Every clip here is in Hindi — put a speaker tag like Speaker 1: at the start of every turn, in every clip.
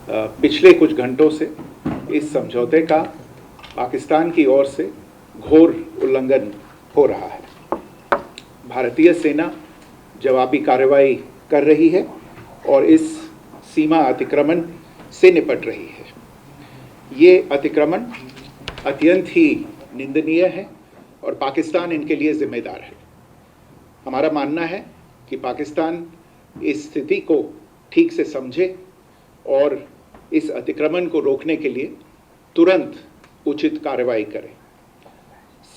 Speaker 1: पिछले कुछ घंटों से इस समझौते का पाकिस्तान की ओर से घोर उल्लंघन हो रहा है। भारतीय सेना जवाबी कार्रवाई कर रही है और इस सीमा अतिक्रमण से निपट रही है। ये अतिक्रमण अत्यंत ही निंदनीय है और पाकिस्तान इनके लिए जिम्मेदार है। हमारा मानना है कि पाकिस्तान इस स्थिति को ठीक से समझे और इस अतिक्रमण को रोकने के लिए तुरंत उचित कार्रवाई करे।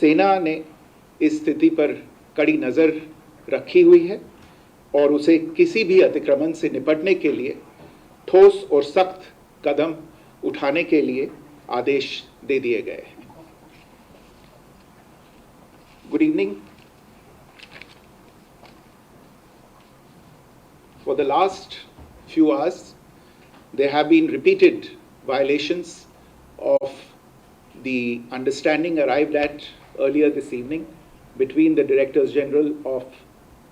Speaker 1: सेना ने इस स्थिति पर कड़ी नज़र रखी हुई है और उसे किसी भी अतिक्रमण से निपटने के लिए ठोस और सख्त कदम उठाने के लिए आदेश दे दिए गए हैं। Good evening. For the last few hours, there have been repeated violations of the understanding arrived at earlier this evening between the Directors General of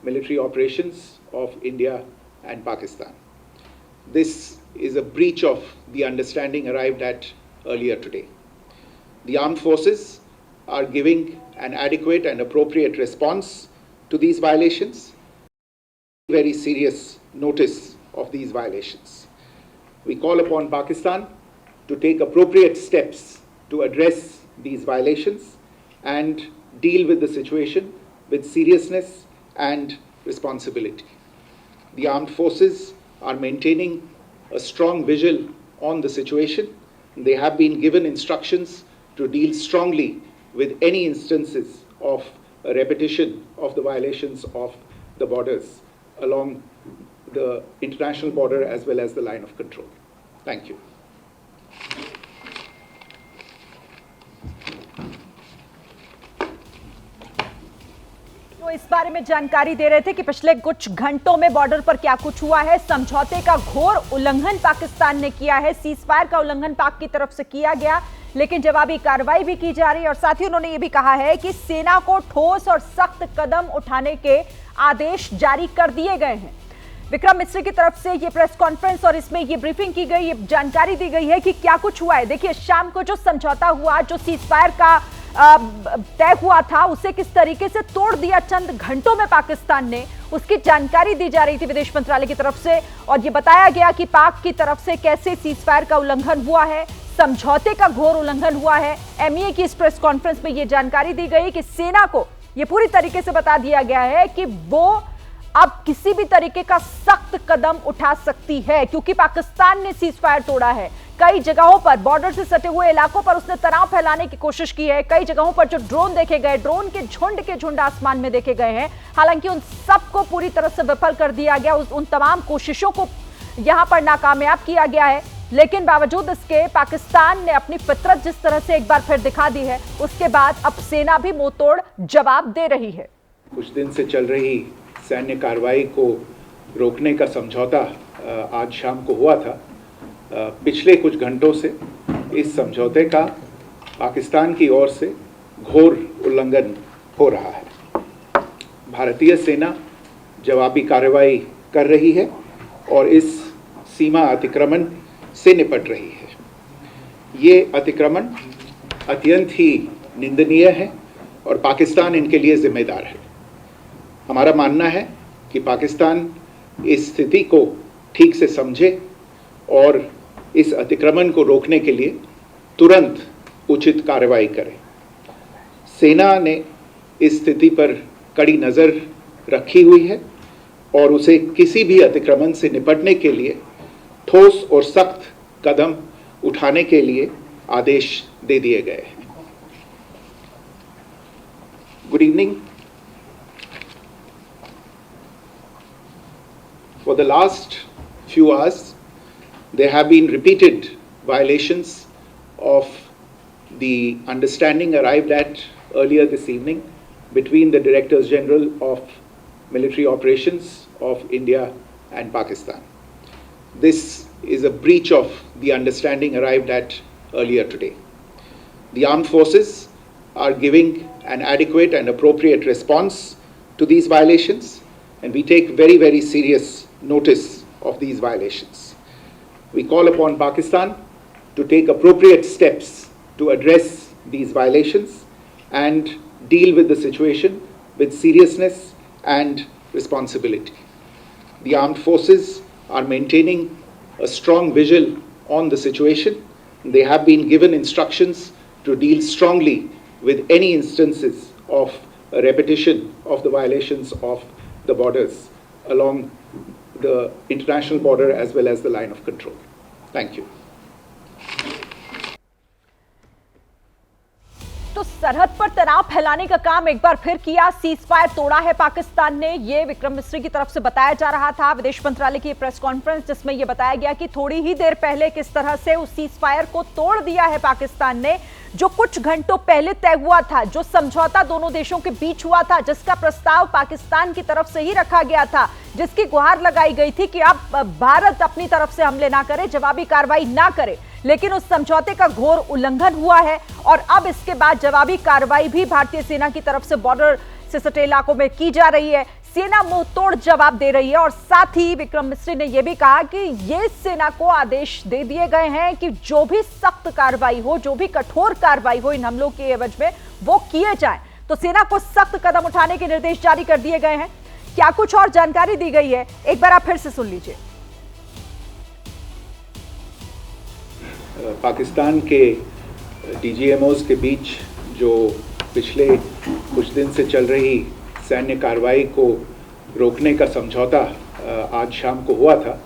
Speaker 1: Military Operations of India and Pakistan. This is a breach of the understanding arrived at earlier today. The armed forces are giving an adequate and appropriate response to these violations. Very serious notice of these violations. We call upon Pakistan to take appropriate steps to address these violations and deal with the situation with seriousness and responsibility. The armed forces are maintaining a strong vigil on the situation. They have been given instructions to deal strongly with any instances of a repetition of the violations of the borders along the international border as well as the line of control. Thank you.
Speaker 2: तो इस बारे में जानकारी दे रहे थे कि पिछले कुछ घंटों में बॉर्डर पर क्या कुछ हुआ है। समझौते का घोर उल्लंघन पाकिस्तान ने किया है। सीज फायर का उल्लंघन पाक की तरफ से किया गया, लेकिन जवाबी कार्रवाई भी की जा रही है। और साथ ही उन्होंने ये भी कहा है कि सेना को ठोस और सख्त कदम उठाने के आदेश जारी कर दिए गए हैं। विक्रम मिश्री की तरफ से ये प्रेस कॉन्फ्रेंस और इसमें ये ब्रीफिंग की गई, ये जानकारी दी गई है कि क्या कुछ हुआ है। देखिए, शाम को जो समझौता हुआ, जो सीज फायर का तय हुआ था, उसे किस तरीके से तोड़ दिया चंद घंटों में पाकिस्तान ने, उसकी जानकारी दी जा रही थी विदेश मंत्रालय की तरफ से। और ये बताया गया कि पाक की तरफ से कैसे सीज फायर का उल्लंघन हुआ है, समझौते का घोर उल्लंघन हुआ है। एमईए की इस प्रेस कॉन्फ्रेंस में ये जानकारी दी गई कि सेना को ये पूरी तरीके से बता दिया गया है कि वो अब किसी भी तरीके का सख्त कदम उठा सकती है, क्योंकि पाकिस्तान ने सीज फायर तोड़ा है। कई जगहों पर बॉर्डर से सटे हुए इलाकों पर उसने तनाव फैलाने की कोशिश की है। कई जगहों पर जो ड्रोन देखे गए, ड्रोन के झुंड आसमान में देखे गए हैं, हालांकि उन सबको पूरी तरह से विफल कर दिया गया। उन तमाम कोशिशों को यहां पर नाकामयाब किया गया है। लेकिन बावजूद इसके पाकिस्तान ने अपनी फितरत जिस तरह से एक बार फिर दिखा दी है, उसके बाद अब सेना भी मुंहतोड़ जवाब दे रही है।
Speaker 1: कुछ दिन से चल रही सैन्य कार्रवाई को रोकने का समझौता आज शाम को हुआ था। पिछले कुछ घंटों से इस समझौते का पाकिस्तान की ओर से घोर उल्लंघन हो रहा है। भारतीय सेना जवाबी कार्रवाई कर रही है और इस सीमा अतिक्रमण से निपट रही है। ये अतिक्रमण अत्यंत ही निंदनीय है और पाकिस्तान इनके लिए जिम्मेदार है। हमारा मानना है कि पाकिस्तान इस स्थिति को ठीक से समझे और इस अतिक्रमण को रोकने के लिए तुरंत उचित कार्रवाई करे। सेना ने इस स्थिति पर कड़ी नज़र रखी हुई है और उसे किसी भी अतिक्रमण से निपटने के लिए ठोस और सख्त कदम उठाने के लिए आदेश दे दिए गए हैं। Good evening. For the last few hours, there have been repeated violations of the understanding arrived at earlier this evening between the Directors General of Military Operations of India and Pakistan. This is a breach of the understanding arrived at earlier today. The armed forces are giving an adequate and appropriate response to these violations, and we take very, very serious notice of these violations. We call upon Pakistan to take appropriate steps to address these violations and deal with the situation with seriousness and responsibility. The armed forces are maintaining a strong vigil on the situation. They have been given instructions to deal strongly with any instances of a repetition of the violations of the borders along the international border as well as the line of control. Thank you.
Speaker 2: तो सरहद पर तनाव फैलाने का काम एक बार फिर किया, सीज फायर तोड़ा है पाकिस्तान ने। ये विक्रम मिस्री की तरफ से बताया जा रहा था, विदेश मंत्रालय की प्रेस कॉन्फ्रेंस जिसमें यह बताया गया कि थोड़ी ही देर पहले किस तरह से उस सीज फायर को तोड़ दिया है पाकिस्तान ने, जो कुछ घंटों पहले तय हुआ था, जो समझौता दोनों देशों के बीच हुआ था, जिसका प्रस्ताव पाकिस्तान की तरफ से ही रखा गया था, जिसकी गुहार लगाई गई थी कि अब भारत अपनी तरफ से हमले ना करे, जवाबी कार्रवाई ना करे। लेकिन उस समझौते का घोर उल्लंघन हुआ है और अब इसके बाद जवाबी कार्रवाई भी भारतीय सेना की तरफ से बॉर्डर से सटे इलाकों में की जा रही है। सेना मुंह तोड़ जवाब दे रही है और साथ ही विक्रम मिस्री ने यह भी कहा कि ये सेना को आदेश दे दिए गए हैं कि जो भी सख्त कार्रवाई हो, जो भी कठोर कार्रवाई हो इन हमलों के एवज में, वो किए जाएं। तो सेना को सख्त कदम उठाने के निर्देश जारी कर दिए गए हैं। क्या कुछ और जानकारी दी गई है, एक बार आप फिर से सुन लीजिए।
Speaker 1: पाकिस्तान के डीजीएमओज के बीच जो पिछले कुछ दिन से चल रही सैन्य कार्रवाई को रोकने का समझौता आज शाम को हुआ था,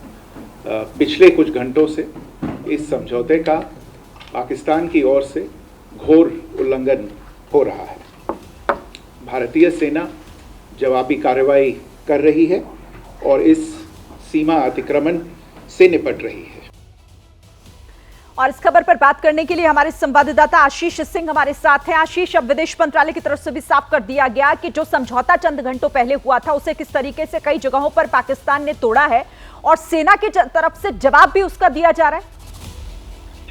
Speaker 1: पिछले कुछ घंटों से इस समझौते का पाकिस्तान की ओर से घोर उल्लंघन हो रहा है। भारतीय सेना जवाबी कार्रवाई कर रही है और इस सीमा अतिक्रमण से निपट रही है।
Speaker 2: और इस खबर पर बात करने के लिए हमारे संवाददाता आशीष सिंह हमारे साथ हैं। आशीष, अब विदेश मंत्रालय की तरफ से भी साफ कर दिया गया कि जो समझौता चंद घंटों पहले हुआ था उसे किस तरीके से कई जगहों पर पाकिस्तान ने तोड़ा है और सेना की तरफ से जवाब भी उसका दिया जा रहा है।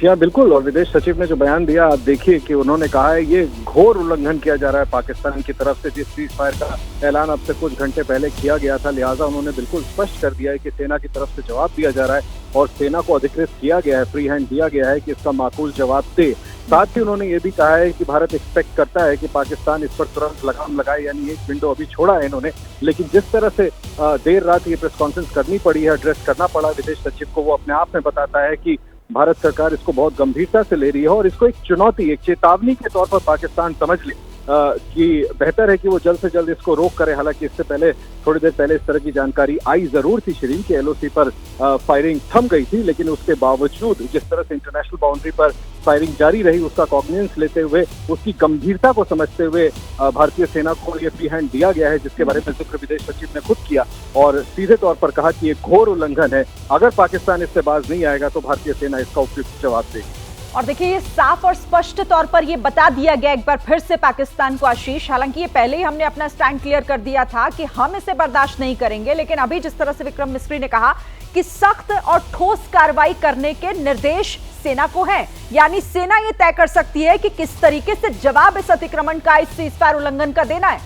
Speaker 3: हाँ बिल्कुल, और विदेश सचिव ने जो बयान दिया आप देखिए कि उन्होंने कहा है ये घोर उल्लंघन किया जा रहा है पाकिस्तान की तरफ से। जिस सीज फायर का ऐलान अब से कुछ घंटे पहले किया गया था, लिहाजा उन्होंने बिल्कुल स्पष्ट कर दिया है कि सेना की तरफ से जवाब दिया जा रहा है और सेना को अधिकृत किया गया है, फ्री हैंड दिया गया है कि इसका माकूल जवाब दे। साथ ही उन्होंने ये भी कहा है कि भारत एक्सपेक्ट करता है कि पाकिस्तान इस पर तुरंत लगाम लगाए, यानी एक विंडो अभी छोड़ा है इन्होंने, लेकिन जिस तरह से देर रात ये प्रेस कॉन्फ्रेंस करनी पड़ी है, एड्रेस करना पड़ा विदेश सचिव को, वो अपने आप में बताता है कि भारत सरकार इसको बहुत गंभीरता से ले रही है और इसको एक चुनौती, एक चेतावनी के तौर पर पाकिस्तान समझ ले कि बेहतर है कि वो जल्द से जल्द इसको रोक करे। हालांकि इससे पहले थोड़ी देर पहले इस तरह की जानकारी आई जरूर थी शिरीन की एलओसी पर फायरिंग थम गई थी, लेकिन उसके बावजूद जिस तरह से इंटरनेशनल बाउंड्री पर फायरिंग जारी रही उसका कॉग्निजेंस लेते हुए, उसकी गंभीरता को समझते हुए भारतीय सेना को ये फ्री हैंड दिया गया है, जिसके बारे में जिक्र विदेश सचिव ने खुद किया और सीधे तौर पर कहा कि ये घोर उल्लंघन है। अगर पाकिस्तान इससे बाज नहीं आएगा तो भारतीय सेना इसका उपयुक्त जवाब देगी।
Speaker 2: और देखिए ये साफ और स्पष्ट तौर पर ये बता दिया गया एक बार फिर से पाकिस्तान को आशीष, हालांकि ये पहले ही हमने अपना स्टैंड क्लियर कर दिया था कि हम इसे बर्दाश्त नहीं करेंगे, लेकिन अभी जिस तरह से विक्रम मिस्री ने कहा कि सख्त और ठोस कार्रवाई करने के निर्देश सेना को हैं, यानी सेना ये तय कर सकती है कि किस तरीके से जवाब इस अतिक्रमण का, इस सीजफायर उल्लंघन का देना है।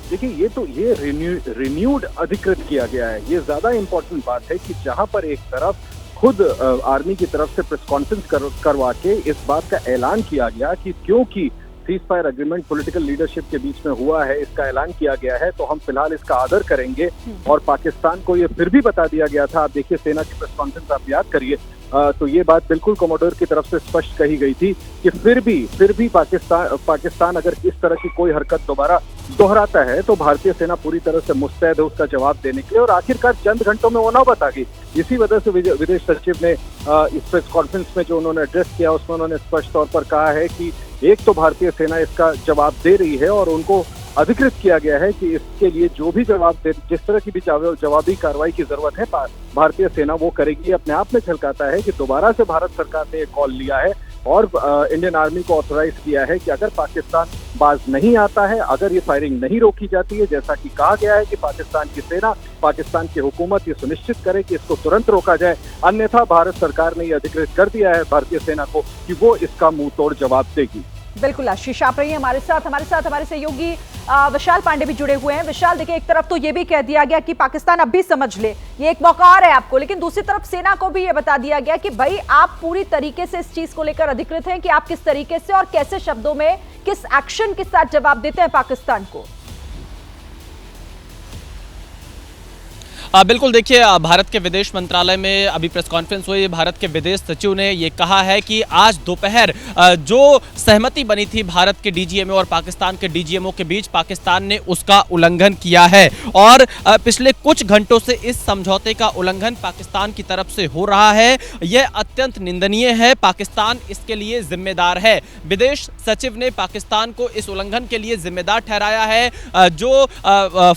Speaker 3: देखिए ये रिन्यूड अधिकृत किया गया है। ये ज्यादा इंपॉर्टेंट बात है कि जहां पर एक तरफ खुद आर्मी की तरफ से प्रेस कॉन्फ्रेंस करवा के इस बात का ऐलान किया गया कि क्योंकि cease fire agreement political leadership के बीच में हुआ है, इसका ऐलान किया गया है, तो हम फिलहाल इसका आदर करेंगे। और पाकिस्तान को ये फिर भी बता दिया गया था, आप देखिए सेना की प्रेस कॉन्फ्रेंस आप याद करिए, तो ये बात बिल्कुल कमोडोर की तरफ से स्पष्ट कही गई थी कि फिर भी पाकिस्तान अगर इस तरह की कोई हरकत दोबारा दोहराता है तो भारतीय सेना पूरी तरह से मुस्तैद है उसका जवाब देने के लिए। और आखिरकार चंद घंटों में वो नौबत आ गई। इसी वजह से विदेश सचिव ने इस प्रेस कॉन्फ्रेंस में जो उन्होंने एड्रेस किया उसमें उन्होंने स्पष्ट तौर पर कहा है कि एक तो भारतीय सेना इसका जवाब दे रही है और उनको अधिकृत किया गया है कि इसके लिए जो भी जिस तरह की भी जवाबी कार्रवाई की जरूरत है भारतीय सेना वो करेगी। अपने आप में झलकाता है कि दोबारा से भारत सरकार ने एक कॉल लिया है और इंडियन आर्मी को ऑथराइज किया है कि अगर पाकिस्तान बाज नहीं आता है, अगर ये फायरिंग नहीं रोकी जाती है, जैसा कि कहा गया है कि पाकिस्तान की सेना, पाकिस्तान की हुकूमत ये सुनिश्चित करे कि इसको तुरंत रोका जाए, अन्यथा भारत सरकार ने ये अधिकृत कर दिया है भारतीय सेना को कि वो इसका मुंह तोड़ जवाब देगी।
Speaker 2: बिल्कुल आशीष, आप रहिए हमारे साथ हमारे सहयोगी विशाल पांडे भी जुड़े हुए हैं। विशाल, देखिए, एक तरफ तो ये भी कह दिया गया कि पाकिस्तान अब भी समझ ले, ये एक मौका और है आपको, लेकिन दूसरी तरफ सेना को भी ये बता दिया गया कि भाई आप पूरी तरीके से इस चीज को लेकर अधिकृत हैं कि आप किस तरीके से और कैसे शब्दों में, किस एक्शन के साथ जवाब देते हैं पाकिस्तान को।
Speaker 4: बिल्कुल, देखिए, भारत के विदेश मंत्रालय में अभी प्रेस कॉन्फ्रेंस हुई। भारत के विदेश सचिव ने ये कहा है कि आज दोपहर जो सहमति बनी थी भारत के डीजीएमओ और पाकिस्तान के डीजीएमओ के बीच, पाकिस्तान ने उसका उल्लंघन किया है और पिछले कुछ घंटों से इस समझौते का उल्लंघन पाकिस्तान की तरफ से हो रहा है। यह अत्यंत निंदनीय है, पाकिस्तान इसके लिए जिम्मेदार है। विदेश सचिव ने पाकिस्तान को इस उल्लंघन के लिए जिम्मेदार ठहराया है। जो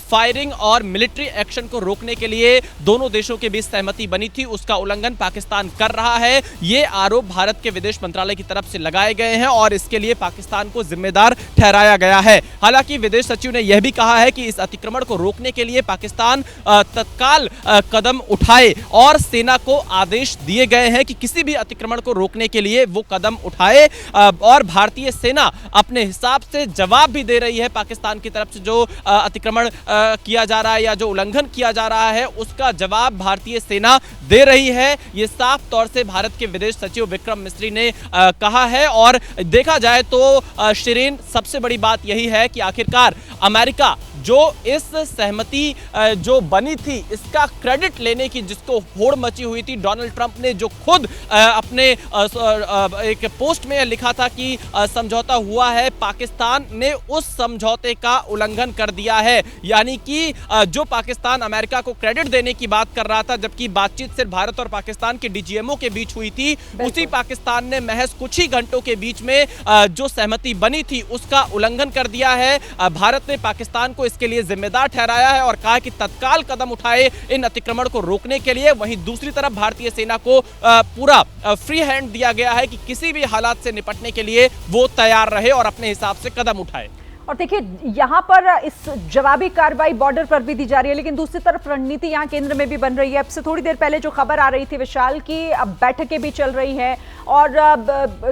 Speaker 4: फायरिंग और मिलिट्री एक्शन को रोकने के लिए दोनों देशों के बीच सहमति बनी थी, उसका उल्लंघन पाकिस्तान कर रहा है। ये आरोप भारत के विदेश मंत्रालय की तरफ से लगाए गए हैं और इसके लिए पाकिस्तान को जिम्मेदार ठहराया गया है। हालांकि विदेश सचिव ने यह भी कहा है कि इस अतिक्रमण को रोकने के लिए पाकिस्तान तत्काल कदम उठाए और सेना को आदेश दिए गए हैं कि किसी भी अतिक्रमण को रोकने के लिए वो कदम उठाए और भारतीय सेना अपने हिसाब से जवाब भी दे रही है। पाकिस्तान की तरफ से जो अतिक्रमण किया जा रहा है या जो उल्लंघन किया जा रहा है, उसका जवाब भारतीय सेना दे रही है। ये साफ तौर से भारत के विदेश सचिव विक्रम मिस्री ने कहा है। और देखा जाए तो शिरीन, सबसे बड़ी बात यही है कि आखिरकार अमेरिका जो इस सहमति जो बनी थी, इसका क्रेडिट लेने की जिसको होड़ मची हुई थी, डोनाल्ड ट्रंप ने जो खुद अपने एक पोस्ट में लिखा था कि समझौता हुआ है, पाकिस्तान ने उस समझौते का उल्लंघन कर दिया है। यानी कि जो पाकिस्तान अमेरिका को क्रेडिट देने की बात कर रहा था, जबकि बातचीत सिर्फ भारत और पाकिस्तान के डीजीएमओ के बीच हुई थी, उसी पाकिस्तान ने महज कुछ ही घंटों के बीच में जो सहमति बनी थी उसका उल्लंघन कर दिया है। भारत ने पाकिस्तान को इसके लिए जिम्मेदार ठहराया है और कहा कि तत्काल कदम उठाए इन अतिक्रमण को रोकने के लिए। वहीं दूसरी तरफ भारतीय सेना को पूरा फ्री हैंड दिया गया है कि किसी भी हालात से निपटने के लिए वो तैयार रहे और अपने हिसाब से कदम उठाए।
Speaker 2: और देखिए, यहां पर इस जवाबी कार्रवाई बॉर्डर पर भी दी जा रही है, लेकिन दूसरी तरफ रणनीति यहां केंद्र में भी बन रही है। अब से थोड़ी देर पहले जो खबर आ रही थी विशाल की, अब बैठकें भी चल रही हैं और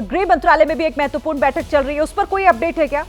Speaker 2: गृह मंत्रालय में भी एक महत्वपूर्ण बैठक चल रही है, उस पर कोई अपडेट है क्या?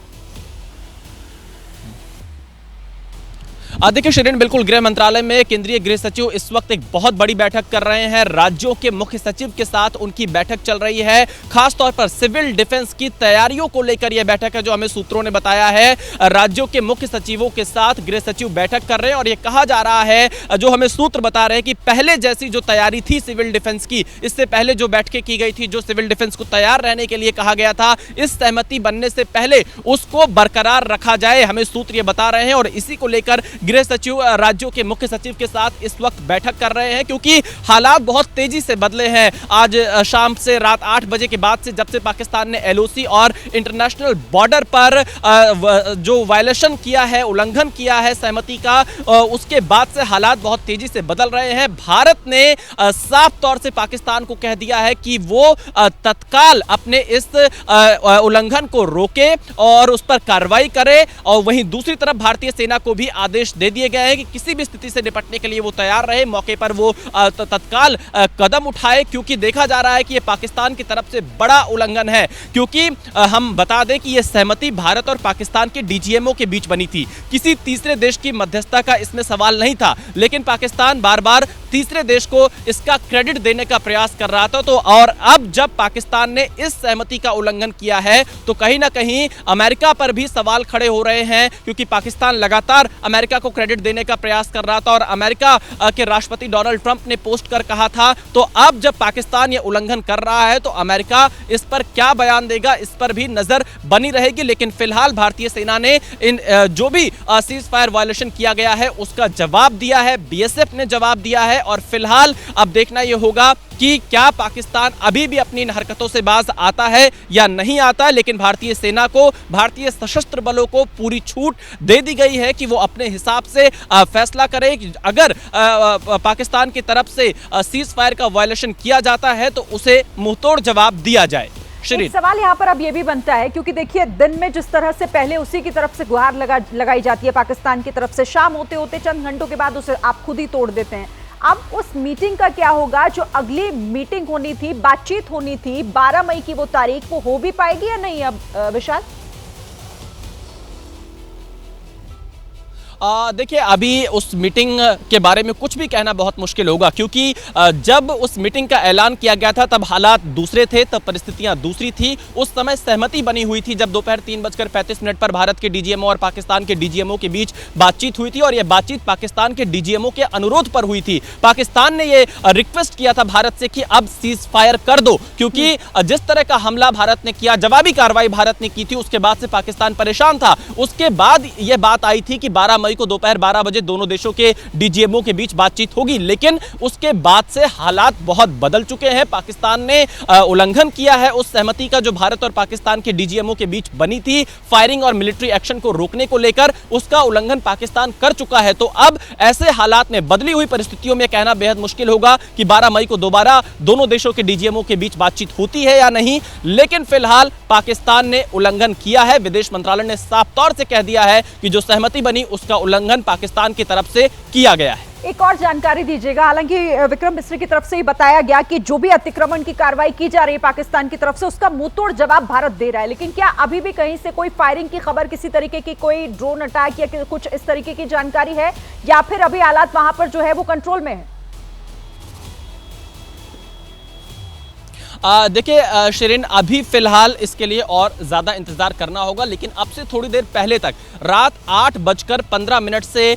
Speaker 4: देखिए शिरीन, बिल्कुल, गृह मंत्रालय में केंद्रीय गृह सचिव इस वक्त एक बहुत बड़ी बैठक कर रहे हैं। राज्यों के मुख्य सचिव के साथ उनकी बैठक चल रही है। खासतौर पर सिविल डिफेंस की तैयारियों को लेकर यह बैठक है, जो हमें सूत्रों ने बताया है। राज्यों के मुख्य सचिवों के साथ गृह सचिव बैठक कर रहे हैं और यह कहा जा रहा है, जो हमें सूत्र बता रहे हैं, कि पहले जैसी जो तैयारी थी सिविल डिफेंस की, इससे पहले जो बैठकें की गई थी, जो सिविल डिफेंस को तैयार रहने के लिए कहा गया था, इस सहमति बनने से पहले उसको बरकरार रखा जाए, हमें सूत्र ये बता रहे हैं। और इसी को लेकर गृह सचिव राज्यों के मुख्य सचिव के साथ इस वक्त बैठक कर रहे हैं, क्योंकि हालात बहुत तेजी से बदले हैं। आज शाम से रात 8 बजे के बाद से, जब से पाकिस्तान ने एलओसी और इंटरनेशनल बॉर्डर पर जो वायलेशन किया है, उल्लंघन किया है सहमति का, उसके बाद से हालात बहुत तेजी से बदल रहे हैं। भारत ने साफ तौर से पाकिस्तान को कह दिया है कि वो तत्काल अपने इस उल्लंघन को रोके और उस पर कार्रवाई करे। और वहीं दूसरी तरफ भारतीय सेना को भी आदेश दे दिए गए हैं कि किसी भी स्थिति से निपटने के लिए वो तैयार रहे, मौके पर वो तत्काल कदम उठाए, क्योंकि देखा जा रहा है कि ये पाकिस्तान की तरफ से बड़ा उल्लंघन है। क्योंकि हम बता दें कि ये सहमति भारत और पाकिस्तान के डीजीएमओ के बीच बनी थी, किसी तीसरे देश की मध्यस्थता का इसमें सवाल नहीं था, लेकिन पाकिस्तान बार बार तीसरे देश को इसका क्रेडिट देने का प्रयास कर रहा था। तो और अब जब पाकिस्तान ने इस सहमति का उल्लंघन किया है, तो कहीं ना कहीं अमेरिका पर भी सवाल खड़े हो रहे हैं, क्योंकि पाकिस्तान लगातार अमेरिका को क्रेडिट देने का प्रयास कर रहा था और अमेरिका के राष्ट्रपति डोनाल्ड ट्रंप ने पोस्ट कर कहा था। तो अब जब पाकिस्तान यह उल्लंघन कर रहा है, तो अमेरिका इस पर क्या बयान देगा, इस पर भी नजर बनी रहेगी। लेकिन फिलहाल भारतीय सेना ने इन जो भी सीज फायर वायलेशन किया गया है उसका जवाब दिया है, बीएसएफ ने जवाब दिया है। और फिलहाल अब देखना यह होगा कि क्या पाकिस्तान अभी भी अपनी इन हरकतों से बाज आता है या नहीं आता है। लेकिन भारतीय सेना को, भारतीय सशस्त्र बलों को पूरी छूट दे दी गई है कि वो अपने हिसाब से फैसला करे। अगर पाकिस्तान की तरफ से सीज फायर का वायलेशन किया जाता है तो उसे मुंहतोड़ जवाब दिया जाए।
Speaker 2: एक सवाल यहाँ पर अब ये भी बनता है, क्योंकि देखिए दिन में जिस तरह से पहले उसी की तरफ से गुहार लगाई जाती है पाकिस्तान की तरफ से, शाम होते होते चंद घंटों के बाद उसे आप खुद ही तोड़ देते हैं। अब उस मीटिंग का क्या होगा? जो अगली मीटिंग होनी थी, बातचीत होनी थी 12 मई की वो तारीख, वो हो भी पाएगी या नहीं अब विशाल?
Speaker 4: देखिए, अभी उस मीटिंग के बारे में कुछ भी कहना बहुत मुश्किल होगा, क्योंकि जब उस मीटिंग का ऐलान किया गया था तब हालात दूसरे थे, तब परिस्थितियां दूसरी थी। उस समय सहमति बनी हुई थी जब दोपहर 3:35 पर भारत के डीजीएमओ और पाकिस्तान के डीजीएमओ के बीच बातचीत हुई थी, और यह बातचीत पाकिस्तान के डीजीएमओ के अनुरोध पर हुई थी। पाकिस्तान ने यह रिक्वेस्ट किया था भारत से कि अब सीज फायर कर दो, क्योंकि जिस तरह का हमला भारत ने किया, जवाबी कार्रवाई भारत ने की थी, उसके बाद से पाकिस्तान परेशान था। उसके बाद यह बात आई थी कि 12 मई को दोपहर 12 बजे दोनों देशों के डीजीएमओ के बीच बातचीत होगी, लेकिन उसके बाद से हालात बहुत बदल चुके हैं। पाकिस्तान ने उल्लंघन किया है उस सहमति का जो भारत और पाकिस्तान के डीजीएमओ के बीच बनी थी। फायरिंग और मिलिट्री एक्शन को रोकने को लेकर उसका उल्लंघन पाकिस्तान कर चुका है। तो अब ऐसे हालात में, बदली हुई परिस्थितियों में कहना बेहद मुश्किल होगा कि 12 मई को दोबारा दोनों देशों के डीजीएमओ के बीच बातचीत होती है या नहीं, लेकिन फिलहाल पाकिस्तान ने उल्लंघन किया है। विदेश मंत्रालय ने साफ तौर से कह दिया है कि जो सहमति बनी उसका उल्लंघन पाकिस्तान की तरफ से किया गया है।
Speaker 2: एक और जानकारी दीजिएगा। हालांकि विक्रम मिस्री की तरफ से ही बताया गया कि जो भी अतिक्रमण की कार्रवाई की जा रही है पाकिस्तान की तरफ से, उसका मुंहतोड़ जवाब भारत दे रहा है, लेकिन क्या अभी भी कहीं से कोई फायरिंग की खबर, किसी तरीके की कोई ड्रोन अटैक या कुछ इस तरीके की जानकारी है, या फिर अभी हालात वहां पर जो है वो कंट्रोल में है?
Speaker 4: देखिए शिरीन, अभी फिलहाल इसके लिए और ज़्यादा इंतज़ार करना होगा, लेकिन अब से थोड़ी देर पहले तक रात 8:15 से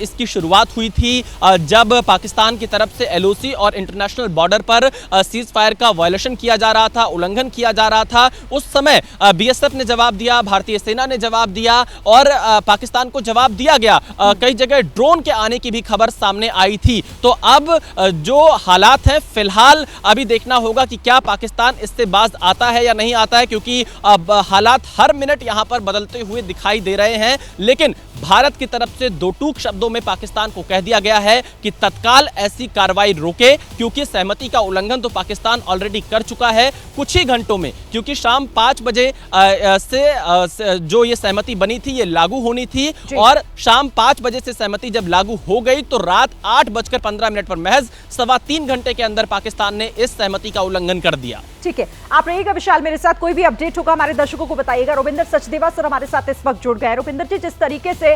Speaker 4: इसकी शुरुआत हुई थी, जब पाकिस्तान की तरफ से एलओसी और इंटरनेशनल बॉर्डर पर सीज फायर का वायलेशन किया जा रहा था, उल्लंघन किया जा रहा था। उस समय बीएसएफ ने जवाब दिया, भारतीय सेना ने जवाब दिया और पाकिस्तान को जवाब दिया गया। कई जगह ड्रोन के आने की भी खबर सामने आई थी। तो अब जो हालात हैं, फिलहाल अभी देखना होगा कि क्या पाकिस्तान इससे बाज आता है या नहीं आता है, क्योंकि अब हालात हर मिनट यहां पर बदलते हुए दिखाई दे रहे हैं। लेकिन भारत की तरफ से दो टूक शब्दों में पाकिस्तान को कह दिया गया है कि तत्काल ऐसी कार्रवाई रोके, क्योंकि सहमति का उल्लंघन तो पाकिस्तान ऑलरेडी कर चुका है कुछ ही घंटों में, क्योंकि शाम 5 बजे से जो ये सहमति बनी थी ये लागू होनी थी, और शाम 5 बजे से सहमति जब लागू हो गई तो रात 8:15 पर महज 3.25 घंटे के अंदर पाकिस्तान ने इस सहमति का उल्लंघन कर दिया।
Speaker 2: ठीक है, आप रहिएगा विशाल मेरे साथ, कोई भी अपडेट होगा हमारे दर्शकों को बताइएगा। रुपिंदर सचदेवा सर हमारे साथ इस वक्त जुड़ गए। रुपिंदर जी, जिस तरीके से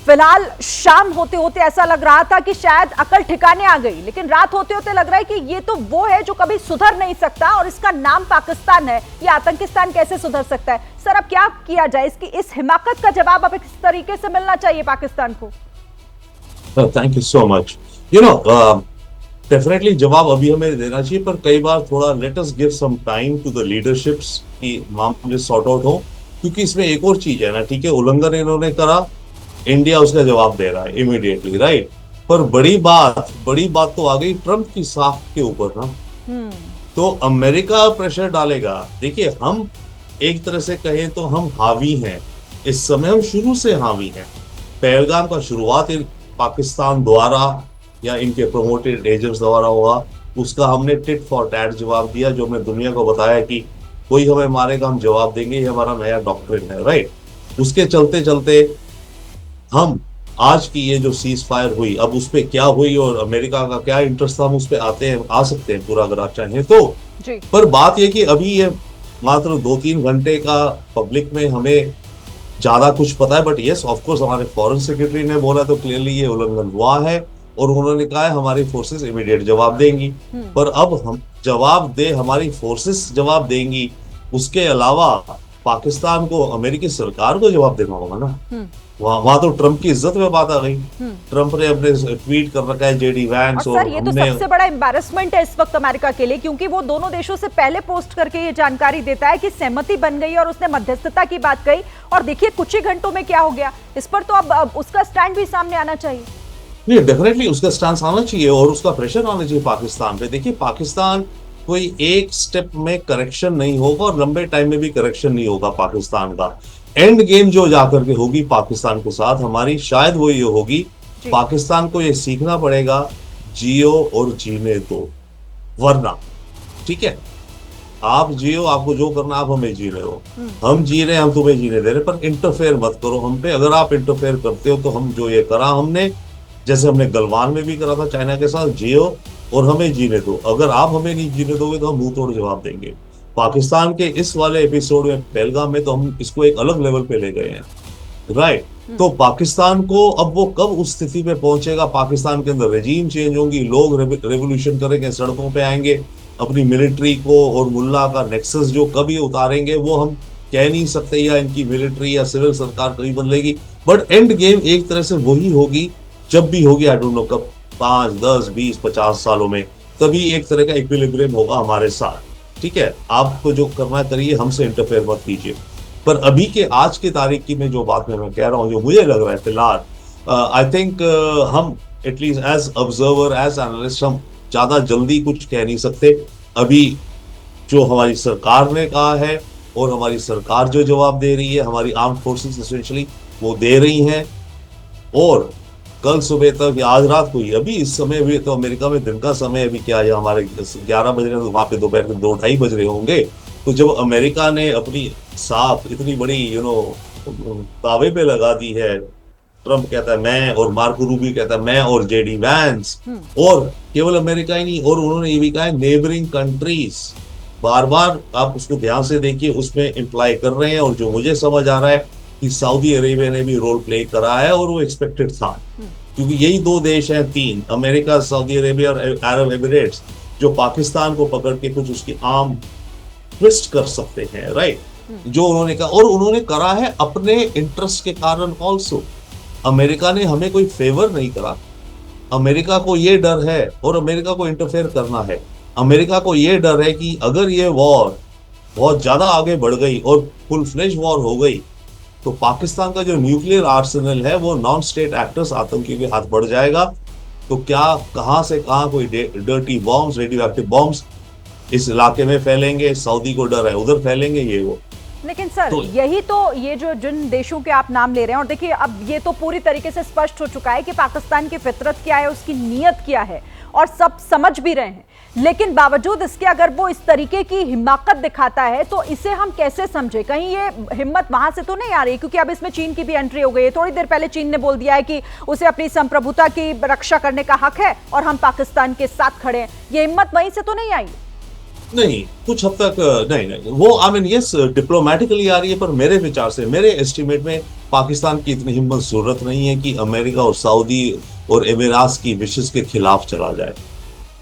Speaker 2: फिलहाल शाम होते होते ऐसा लग रहा था कि शायद अकल ठिकाने आ गई, लेकिन रात होते होते लग रहा है कि ये तो वो है जो कभी सुधर नहीं सकता और इसका नाम पाकिस्तान है। ये आतंकिस्तान कैसे सुधर सकता है? सर, अब क्या किया जाए? इसकी इस हिमाकत का जवाब अब किस तरीके से मिलना चाहिए पाकिस्तान को?
Speaker 5: Thank you so much. Definitely जवाब अभी हमें देना चाहिए, पर कई बार थोड़ा let us give some time to the leaderships कि मामले सॉर्ट आउट हो, क्योंकि इसमें एक और चीज है ना, ठीक है, उल्लंघन इन्होंने करा, इंडिया उसका जवाब दे रहा है इमीडिएटली, राइट। पर बड़ी बात तो आ गई ट्रंप की साख के ऊपर ना। तो अमेरिका प्रेशर डालेगा। देखिए, हम एक तरह से कहें तो हम हावी हैं इस समय, हम शुरू से हावी हैं। पहलगाम का शुरुआत पाकिस्तान द्वारा या इनके प्रोमोटेड एजेंट्स द्वारा हुआ, उसका हमने टिट फॉर टैट जवाब दिया, जो हमने दुनिया को बताया कि कोई हमें मारेगा हम जवाब देंगे, ये हमारा नया डॉक्ट्रिन है, राइट। उसके चलते चलते हम आज की ये जो सीज फायर हुई, अब उस पर क्या हुई और अमेरिका का क्या इंटरेस्ट था, हम उस पर आ सकते हैं पूरा, अगर आप चाहें तो। पर बात ये कि अभी ये मात्र 2-3 घंटे का पब्लिक में हमें ज्यादा कुछ पता है, बट यस ऑफकोर्स हमारे फॉरेन सेक्रेटरी ने बोला तो क्लियरली ये उल्लंघन हुआ है, और उन्होंने कहा है हमारी फोर्सेस इमीडिएट जवाब देंगी। पर अब हम जवाब दे, हमारी फोर्सेस जवाब देंगी, उसके अलावा पाकिस्तान को, अमेरिकी सरकार को जवाब देना होगा ना। वहां तो ट्रंप की इज्जत में बात आ गई। ट्रंप ने अपने ट्वीट कर रखा है जेडी वैंस, और
Speaker 2: सर ये तो सबसे बड़ा एम्बैरेसमेंट है इस वक्त अमेरिका के लिए, क्योंकि वो दोनों देशों से पहले पोस्ट करके ये जानकारी देता है कि सहमति बन गई और उसने मध्यस्थता की बात कही, और देखिए कुछ ही घंटों में क्या हो गया। इस पर तो अब उसका स्टैंड भी सामने आना चाहिए।
Speaker 5: नहीं, डेफिनेटली उसका स्टैंड आना चाहिए और उसका प्रेशर आना चाहिए पाकिस्तान पे। देखिए, पाकिस्तान कोई एक स्टेप में करेक्शन नहीं होगा और लंबे टाइम में भी करेक्शन नहीं होगा पाकिस्तान का। एंड गेम जो जाकर के होगी पाकिस्तान के साथ हमारी, शायद वो ये होगी, पाकिस्तान को ये सीखना पड़ेगा जियो और जीने दो, वरना ठीक है आप जियो, आपको जो करना आप हमें जी रहे हो, हम जी रहे हैं, हम तुम्हें जीने दे रहे, पर इंटरफेयर मत करो हम पे। अगर आप इंटरफेयर करते हो तो हम जो ये करा हमने, जैसे हमने गलवान में भी करा था चाइना के साथ, जियो और हमें जीने दो। अगर आप हमें नहीं जीने दोगे तो हम मुंह तोड़ जवाब देंगे। पाकिस्तान के इस वाले एपिसोड में, पहलगाम में, तो हम इसको एक अलग लेवल पे ले गए हैं, राइट। तो पाकिस्तान को अब वो कब उस स्थिति पे पहुंचेगा, पाकिस्तान के अंदर रेजीम चेंज होंगी, लोग रेवोल्यूशन करेंगे, सड़कों पे आएंगे, अपनी मिलिट्री को और मुल्ला का नेक्सस जो कभी उतारेंगे वो हम कह नहीं सकते, या इनकी मिलिट्री या सिविल सरकार कभी बदलेगी। बट एंड गेम एक तरह से वही होगी जब भी होगी, आई डोंट नो कब, 5, 10, 20, 50 सालों में, तभी एक तरह का इक्विलिब्रियम होगा हमारे साथ। ठीक है, आपको जो करना है करिए, हमसे इंटरफेयर मत कीजिए। पर अभी के आज की तारीख की मैं जो बात मैं कह रहा हूँ, जो मुझे लग रहा है फिलहाल, आई थिंक हम at least as observer, as analyst, हम ज्यादा जल्दी कुछ कह नहीं सकते। अभी जो हमारी सरकार ने कहा है और हमारी सरकार जो जवाब दे रही है, हमारी आर्म्ड फोर्सेस एसेंशियली वो दे रही हैं, और कल सुबह तक या आज रात को ही, अभी इस समय भी तो अमेरिका में दिन का समय अभी क्या है, हमारे 11 बज रहे हैं, तो वहां पे दोपहर के 2-2:30 बज रहे होंगे। तो जब अमेरिका ने अपनी साफ इतनी बड़ी दावे पे लगा दी है, ट्रम्प कहता है मैं, और मार्को रूबियो कहता है मैं, और जेडी वैंस, और केवल अमेरिका ही नहीं, और उन्होंने ये भी कहा है नेबरिंग कंट्रीज, बार बार आप उसको ध्यान से देखिए, उसमें इम्प्लाई कर रहे हैं। और जो मुझे समझ आ रहा है कि सऊदी अरेबिया ने भी रोल प्ले करा है, और वो एक्सपेक्टेड था, क्योंकि यही 2 देश हैं, 3, अमेरिका, सऊदी अरेबिया और अरब एमिरेट्स, जो पाकिस्तान को पकड़ के कुछ उसकी आर्म ट्विस्ट कर सकते हैं, राइट। जो उन्होंने कहा, और उन्होंने करा है अपने इंटरेस्ट के कारण ऑल्सो। अमेरिका ने हमें कोई फेवर नहीं करा, अमेरिका को ये डर है, और अमेरिका को इंटरफेयर करना है, अमेरिका को ये डर है कि अगर ये वॉर बहुत ज्यादा आगे बढ़ गई और फुल फ्लेज वॉर हो गई, तो पाकिस्तान का जो न्यूक्लियर आर्सेनल है वो नॉन स्टेट एक्टर्स, आतंकी के हाथ बढ़ जाएगा। तो क्या कहां से कहां कोई dirty bombs, radio active bombs इस इलाके में फैलेंगे, सऊदी को डर है उधर फैलेंगे, ये वो।
Speaker 2: लेकिन सर यही तो, ये जो जिन देशों के आप नाम ले रहे हैं, और देखिए अब ये तो पूरी तरीके से स्पष्ट हो चुका है कि पाकिस्तान की फितरत क्या है, उसकी नीयत क्या है, और सब समझ भी रहे हैं। लेकिन बावजूद इसके अगर वो इस तरीके की हिमाकत दिखाता है, तो इसे हम कैसे समझे? कहीं ये हिम्मत वहां से तो नहीं आ रही? क्योंकि अब इसमें चीन की भी एंट्री हो गई है। थोड़ी देर पहले चीन ने बोल दिया है कि उसे अपनी संप्रभुता की रक्षा करने का हक है और हम पाकिस्तान के साथ खड़े हैं। ये हिम्मत वहीं से तो नहीं आई?
Speaker 5: नहीं, कुछ हद तक नहीं, वो आई मीन यस डिप्लोमेटिकली आ रही है, पर मेरे विचार से, मेरे एस्टिमेट में पाकिस्तान की इतनी हिम्मत जरूरत नहीं है कि अमेरिका और सऊदी और एमिरात की विशेष के खिलाफ चला जाए।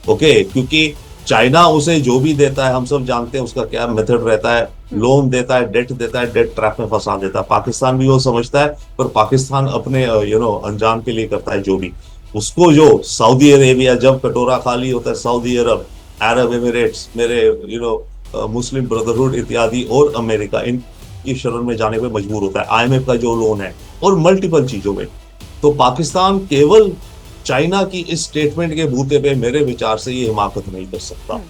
Speaker 5: ओके, क्योंकि चाइना उसे जो भी देता है हम सब जानते हैं उसका क्या मेथड रहता है, लोन देता है, डेट देता है, डेट ट्रैप में फंसा देता है। पाकिस्तान भी वो समझता है, पर पाकिस्तान अपने अंजाम के लिए करता है जो भी। उसको जो सऊदी अरेबिया, जब कटोरा खाली होता है, सऊदी अरब एमिरेट्स, मेरे मुस्लिम ब्रदरहुड इत्यादि, और अमेरिका इनकी शरण में जाने पे मजबूर होता है, IMF का जो लोन है और मल्टीपल चीजों में। तो पाकिस्तान केवल चाइना की इस स्टेटमेंट के बूते पे मेरे विचार से ये हिमाकत नहीं कर सकता।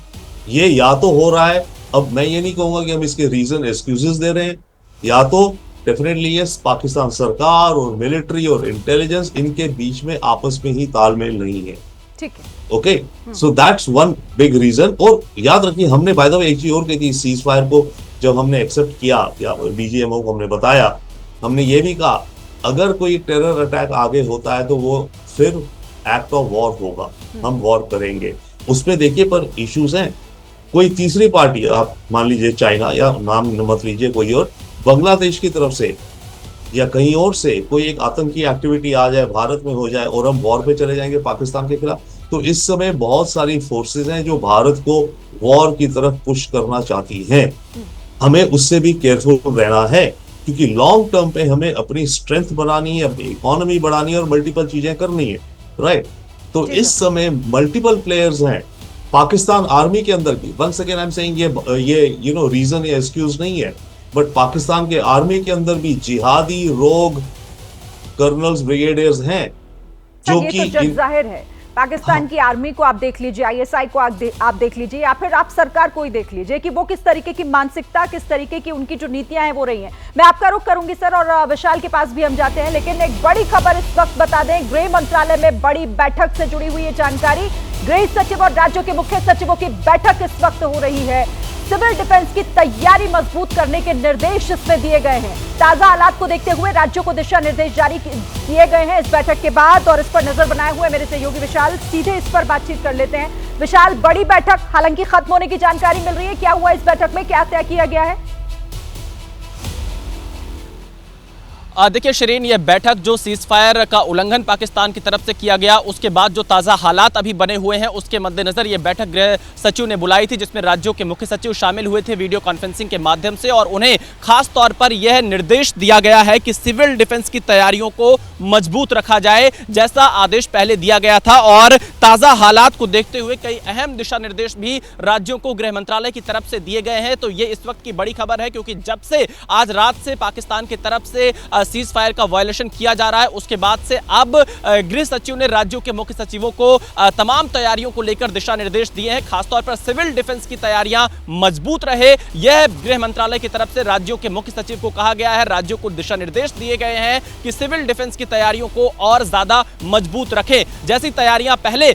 Speaker 5: ये या तो हो रहा है, अब मैं ये नहीं कहूंगा कि हम इसके रीजन एक्सक्यूजेस दे रहे हैं, या तो डेफिनेटली यस पाकिस्तान सरकार और मिलिट्री और इंटेलिजेंस, इनके बीच में आपस में ही तालमेल नहीं है।
Speaker 2: ठीक है,
Speaker 5: okay, so that's one big reason. और याद रखिए, हमने बाय द वे एक चीज और कही थी, सीज फायर को जब हमने एक्सेप्ट किया, या BGMO को हमने बताया, हमने ये भी कहा अगर कोई टेरर अटैक आगे होता है तो वो फिर एक्ट ऑफ वॉर होगा, हम वॉर करेंगे। उसमें देखिए पर इश्यूज हैं, कोई तीसरी पार्टी, आप मान लीजिए चाइना, या नाम मत लीजिए कोई और, बांग्लादेश की तरफ से या कहीं और से कोई एक आतंकी एक्टिविटी आ जाए, भारत में हो जाए, और हम वॉर पे चले जाएंगे पाकिस्तान के खिलाफ। तो इस समय बहुत सारी फोर्सेज हैं जो भारत को वॉर की तरफ पुश करना चाहती हैं। हमें उससे भी केयरफुल रहना है, क्योंकि लॉन्ग टर्म पे हमें अपनी स्ट्रेंथ बनानी है, अपनी इकोनॉमी बढ़ानी है, और मल्टीपल चीजें करनी है, राइट। तो इस समय मल्टीपल प्लेयर्स हैं पाकिस्तान आर्मी के अंदर भी। Once again I am saying, ये रीजन या एक्सक्यूज नहीं है, बट पाकिस्तान के आर्मी के अंदर भी जिहादी रोग कर्नल्स, ब्रिगेडियर्स हैं जो कि
Speaker 2: जाहिर है पाकिस्तान की आर्मी को आप देख लीजिए, ISI को आप देख लीजिए, या फिर आप सरकार को ही देख लीजिए कि वो किस तरीके की मानसिकता, किस तरीके की उनकी जो नीतियां हैं वो रही हैं। मैं आपका रुख करूंगी सर, और विशाल के पास भी हम जाते हैं, लेकिन एक बड़ी खबर इस वक्त बता दें, गृह मंत्रालय में बड़ी बैठक से जुड़ी हुई है जानकारी। गृह सचिव और राज्यों के मुख्य सचिवों की बैठक इस वक्त हो रही है। सिविल डिफेंस की तैयारी मजबूत करने के निर्देश इसमें दिए गए हैं। ताजा हालात को देखते हुए राज्यों को दिशा निर्देश जारी किए गए हैं इस बैठक के बाद, और इस पर नजर बनाए हुए मेरे सहयोगी विशाल, सीधे इस पर बातचीत कर लेते हैं। विशाल, बड़ी बैठक हालांकि खत्म होने की जानकारी मिल रही है, क्या हुआ इस बैठक में, क्या तय किया गया है?
Speaker 4: देखिए शिरीन, ये बैठक जो सीज फायर का उल्लंघन पाकिस्तान की तरफ से किया गया, उसके बाद जो ताज़ा हालात अभी बने हुए हैं उसके मद्देनजर ये बैठक गृह सचिव ने बुलाई थी, जिसमें राज्यों के मुख्य सचिव शामिल हुए थे वीडियो कॉन्फ्रेंसिंग के माध्यम से, और उन्हें खास तौर पर यह निर्देश दिया गया है कि सिविल डिफेंस की तैयारियों को मजबूत रखा जाए, जैसा आदेश पहले दिया गया था। और ताज़ा हालात को देखते हुए कई अहम दिशा निर्देश भी राज्यों को गृह मंत्रालय की तरफ से दिए गए हैं। तो ये इस वक्त की बड़ी खबर है, क्योंकि जब से आज रात से पाकिस्तान की तरफ से सीज फायर का वायलेशन किया जा रहा है, उसके बाद से अब गृह सचिव ने राज्यों के मुख्य सचिवों को तमाम तैयारियों को लेकर दिशा निर्देश दिए हैं। खासतौर पर सिविल डिफेंस की तैयारियां मजबूत रहे, यह गृह मंत्रालय की तरफ से राज्यों के मुख्य सचिव को कहा गया है। राज्यों को दिशा निर्देश दिए गए हैं कि सिविल डिफेंस की तैयारियों को और ज्यादा मजबूत रखें। जैसी तैयारियां पहले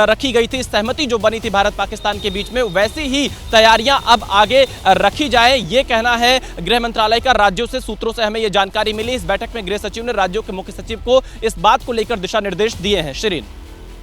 Speaker 4: रखी गई थी, सहमति जो बनी थी भारत पाकिस्तान के बीच में, वैसी ही तैयारियां अब आगे रखी जाए, ये कहना है गृह मंत्रालय का। राज्यों से सूत्रों से हमें यह जानकारी मिली। इस बैठक में गृह सचिव ने राज्यों के मुख्य सचिव को इस बात को लेकर दिशा निर्देश दिए हैं। शिरीन,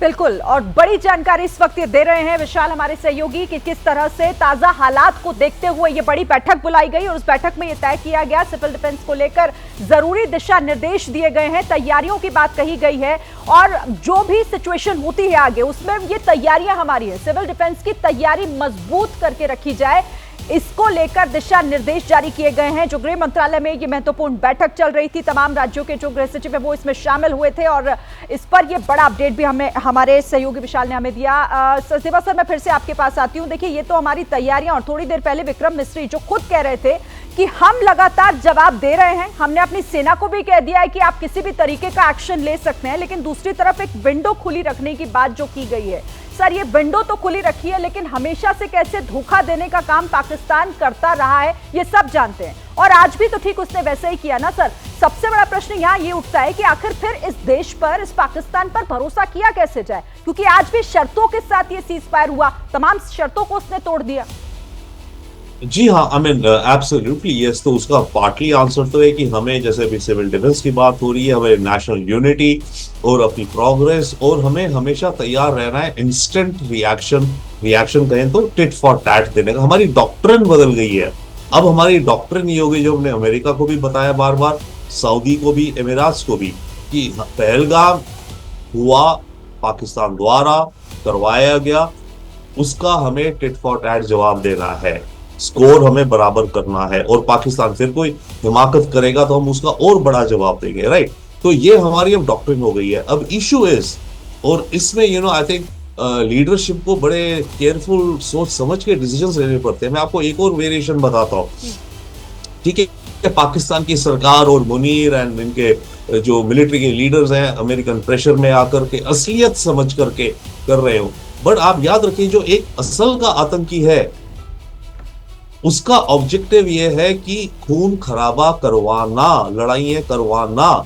Speaker 2: बिल्कुल, और बड़ी जानकारी इस वक्त ये दे रहे हैं विशाल हमारे सहयोगी कि किस तरह से ताजा हालात को देखते हुए ये बड़ी बैठक बुलाई गई और उस बैठक में ये तय किया गया, सिविल डिफेंस को लेकर जरूरी दिशा निर्देश दिए गए हैं, तैयारियों की बात कही गई है, और जो भी सिचुएशन होती है आगे उसमें ये तैयारियां हमारी है, सिविल डिफेंस की तैयारी मजबूत करके रखी जाए, इसको लेकर दिशा निर्देश जारी किए गए हैं। जो गृह मंत्रालय में ये महत्वपूर्ण बैठक चल रही थी, तमाम राज्यों के जो गृह सचिव है वो इसमें शामिल हुए थे, और इस पर ये बड़ा अपडेट भी हमारे सहयोगी विशाल ने हमें दिया। सेवा सर, मैं फिर से आपके पास आती हूँ। देखिए, ये तो हमारी तैयारियां, और थोड़ी देर पहले विक्रम मिस्री जो खुद कह रहे थे कि हम लगातार जवाब दे रहे हैं, हमने अपनी सेना को भी कह दिया है कि आप किसी भी तरीके का एक्शन ले सकते हैं, लेकिन दूसरी तरफ एक विंडो खुली रखने की बात जो की गई है, सर ये विंडो तो खुली रखी है, लेकिन हमेशा से कैसे धोखा देने का काम पाकिस्तान करता रहा है ये सब जानते हैं, और आज भी तो ठीक उसने वैसे ही किया ना सर। सबसे बड़ा प्रश्न यहाँ ये उठता है कि आखिर फिर इस देश पर, इस पाकिस्तान पर भरोसा किया कैसे जाए, क्योंकि आज भी शर्तों के साथ ये सीज फायर हुआ, तमाम शर्तों को उसने तोड़ दिया।
Speaker 5: जी हाँ, आई मीन एब्सोल्युटली यस। तो उसका पार्टली आंसर तो है कि हमें, जैसे भी सिविल डिफेंस की बात हो रही है, हमें नेशनल यूनिटी और अपनी प्रोग्रेस, और हमें हमेशा तैयार रहना है इंस्टेंट रिएक्शन कहें तो टिट फॉर टैट देने का। हमारी डॉक्ट्रिन बदल गई है। अब हमारी डॉक्ट्रिन ये हो गई, जो हमने अमेरिका को भी बताया बार बार, सऊदी को भी, एमिराट्स को भी, कि पहलगाम हुआ पाकिस्तान द्वारा करवाया गया, उसका हमें टिट फॉर टैट जवाब देना है, स्कोर हमें बराबर करना है, और पाकिस्तान फिर कोई हिमाकत करेगा तो हम उसका और बड़ा जवाब देंगे, राइट। तो ये हमारी अब डॉक्ट्रिन हो गई है। अब इशू इज, और इसमें आई थिंक लीडरशिप को बड़े केयरफुल सोच समझ के डिसीजंस लेने पड़ते हैं। मैं आपको एक और वेरिएशन बताता हूँ, ठीक है। पाकिस्तान की सरकार और मुनीर एंड इनके जो मिलिट्री के लीडर्स हैं, अमेरिकन प्रेशर में आकर के असलियत समझ करके कर रहे हो, बट आप याद रखिए, जो एक असल का आतंकी है उसका ऑब्जेक्टिव यह है कि खून खराबा करवाना, लड़ाइयां करवाना।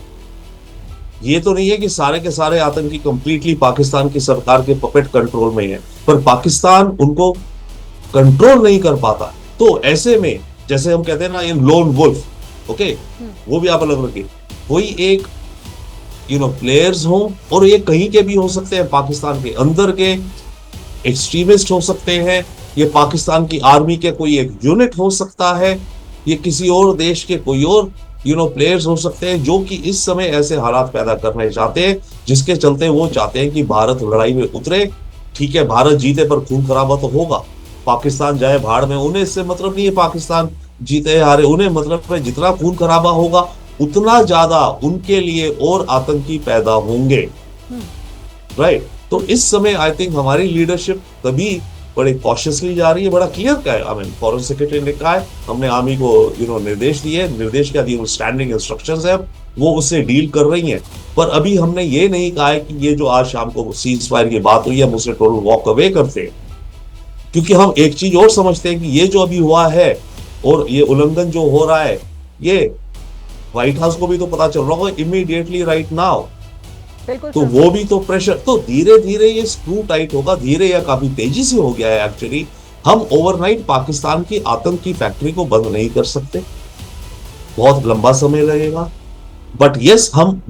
Speaker 5: ये तो नहीं है कि सारे के सारे आतंकी कंप्लीटली पाकिस्तान की सरकार के पपेट कंट्रोल में है, पर पाकिस्तान उनको कंट्रोल नहीं कर पाता। तो ऐसे में, जैसे हम कहते हैं ना, इन लोन वुल्फ, ओके, वो भी आप अलग रखिए, कोई एक प्लेयर्स हो, और ये कहीं के भी हो सकते हैं, पाकिस्तान के अंदर के एक्सट्रीमिस्ट हो सकते हैं, ये पाकिस्तान की आर्मी के कोई एक यूनिट हो सकता है, ये किसी और देश के कोई और प्लेयर्स हो सकते हैं, जो कि इस समय ऐसे हालात पैदा करने चाहते हैं जिसके चलते वो चाहते हैं कि भारत लड़ाई में उतरे। ठीक है, भारत जीते पर खून खराबा तो होगा, पाकिस्तान जाए भाड़ में, उन्हें इससे मतलब नहीं है पाकिस्तान जीते हारे, उन्हें मतलब है जितना खून खराबा होगा उतना ज्यादा उनके लिए और आतंकी पैदा होंगे, राइट। तो इस समय आई थिंक हमारी लीडरशिप तभी बड़े कॉशियसली जा रही है, बड़ा क्लियर का है। आई मीन फॉरेन सेक्रेटरी ने कहा है, हमने आर्मी को निर्देश दिए, निर्देश क्या दिए, स्टैंडिंग इंस्ट्रक्शंस है, वो उससे डील कर रही हैं। पर अभी हमने ये नहीं कहा है कि ये जो आज शाम को सीज फायर की बात हुई है, हम उससे टोटल वॉक अवे करते हैं, क्योंकि हम एक चीज और समझते हैं कि ये जो अभी हुआ है और ये उल्लंघन जो हो रहा है, ये व्हाइट हाउस को भी तो पता चल रहा होगा इमीडिएटली राइट नाउ, तो वो भी तो प्रेशर, तो धीरे धीरे ये स्क्रू टाइट होगा, धीरे या काफी तेजी से हो गया है एक्चुअली। हम ओवरनाइट पाकिस्तान की आतंक की फैक्ट्री को बंद नहीं कर सकते, बहुत लंबा समय लगेगा, बट यस हम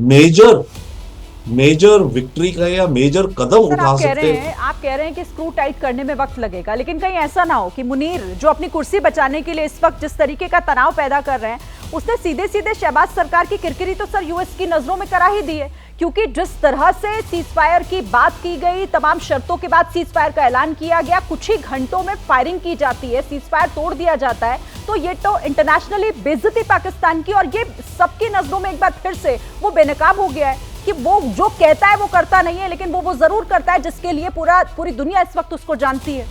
Speaker 5: मेजर विक्ट्री का या मेजर कदम उठा सकते हैं।
Speaker 2: आप कह रहे हैं कि स्क्रू टाइट करने में वक्त लगेगा, लेकिन कहीं ऐसा ना हो कि मुनीर जो अपनी कुर्सी बचाने के लिए इस वक्त जिस तरीके का तनाव पैदा कर रहे हैं, उसने सीधे सीधे शहबाज सरकार की किरकिरी तो सर यूएस की नजरों में करा ही दी है, क्योंकि जिस तरह से सीज फायर की बात की गई, तमाम शर्तों के बाद सीज फायर का ऐलान किया गया, कुछ ही घंटों में फायरिंग की जाती है, सीज फायर तोड़ दिया जाता है, तो ये तो इंटरनेशनली बेइज्जती पाकिस्तान की, और ये सबकी नजरों में एक बार फिर से वो बेनकाब हो गया है कि वो जो कहता है वो करता नहीं है, लेकिन वो जरूर करता है जिसके लिए पूरी दुनिया इस वक्त उसको जानती है।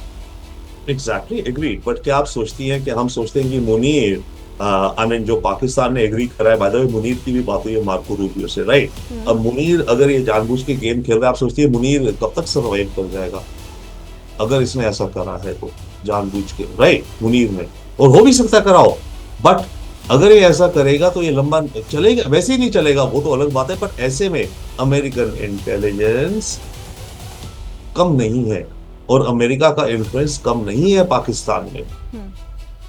Speaker 5: एग्जैक्टली एग्री, बट क्या आप सोचती हैं कि हम सोचते हैं कि मुनीर आई मीन जो पाकिस्तान ने एग्री करा है, बाय द वे मुनीर की भी बात हुई है मार्को रूबियो से, राइट? अब मुनीर अगर ये जानबूझ के गेम खेल रहा है, आप सोचती है मुनीर कब तक सर्वाइव कर जाएगा अगर इसने ऐसा करा है तो जानबूझ के, राइट? मुनीर ने, और हो भी सकता कराओ, बट अगर ये ऐसा करेगा तो ये लंबा चलेगा, वैसे ही नहीं चलेगा, वो तो अलग बात है, पर ऐसे में अमेरिकन इंटेलिजेंस कम नहीं है और अमेरिका का इन्फ्लुएंस कम नहीं है पाकिस्तान में।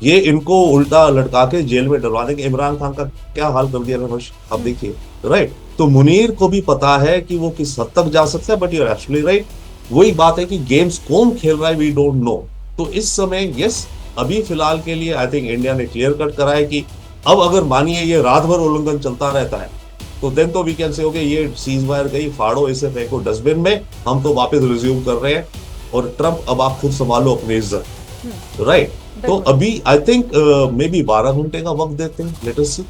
Speaker 5: ये इनको उल्टा लटका के जेल में डलवा देंगे। इमरान खान का क्या हाल कर दिया रमेश, आप देखिए, राइट? तो मुनीर को भी पता है कि वो किस हद तक जा सकता है, but you are absolutely right. वही बात है कि गेम्स कौन खेल रहा है वी डोंट नो। तो इस समय यस, अभी फिलहाल के लिए आई थिंक इंडिया ने क्लियर कट करा है कि अब अगर मानिए ये रात भर उल्लंघन चलता रहता है तो देन तो वी कैन से ओके ये सीज फायर गई, फाड़ो इसे, फेंको डस्टबिन में, हम तो वापस रिज्यूम कर रहे हैं और ट्रम्प अब आप खुद संभालो अपनी इज्जत, राइट? तो अभी आई थिंक मे बी 12 घंटे का वक्त देते हैं, लेट अस सी।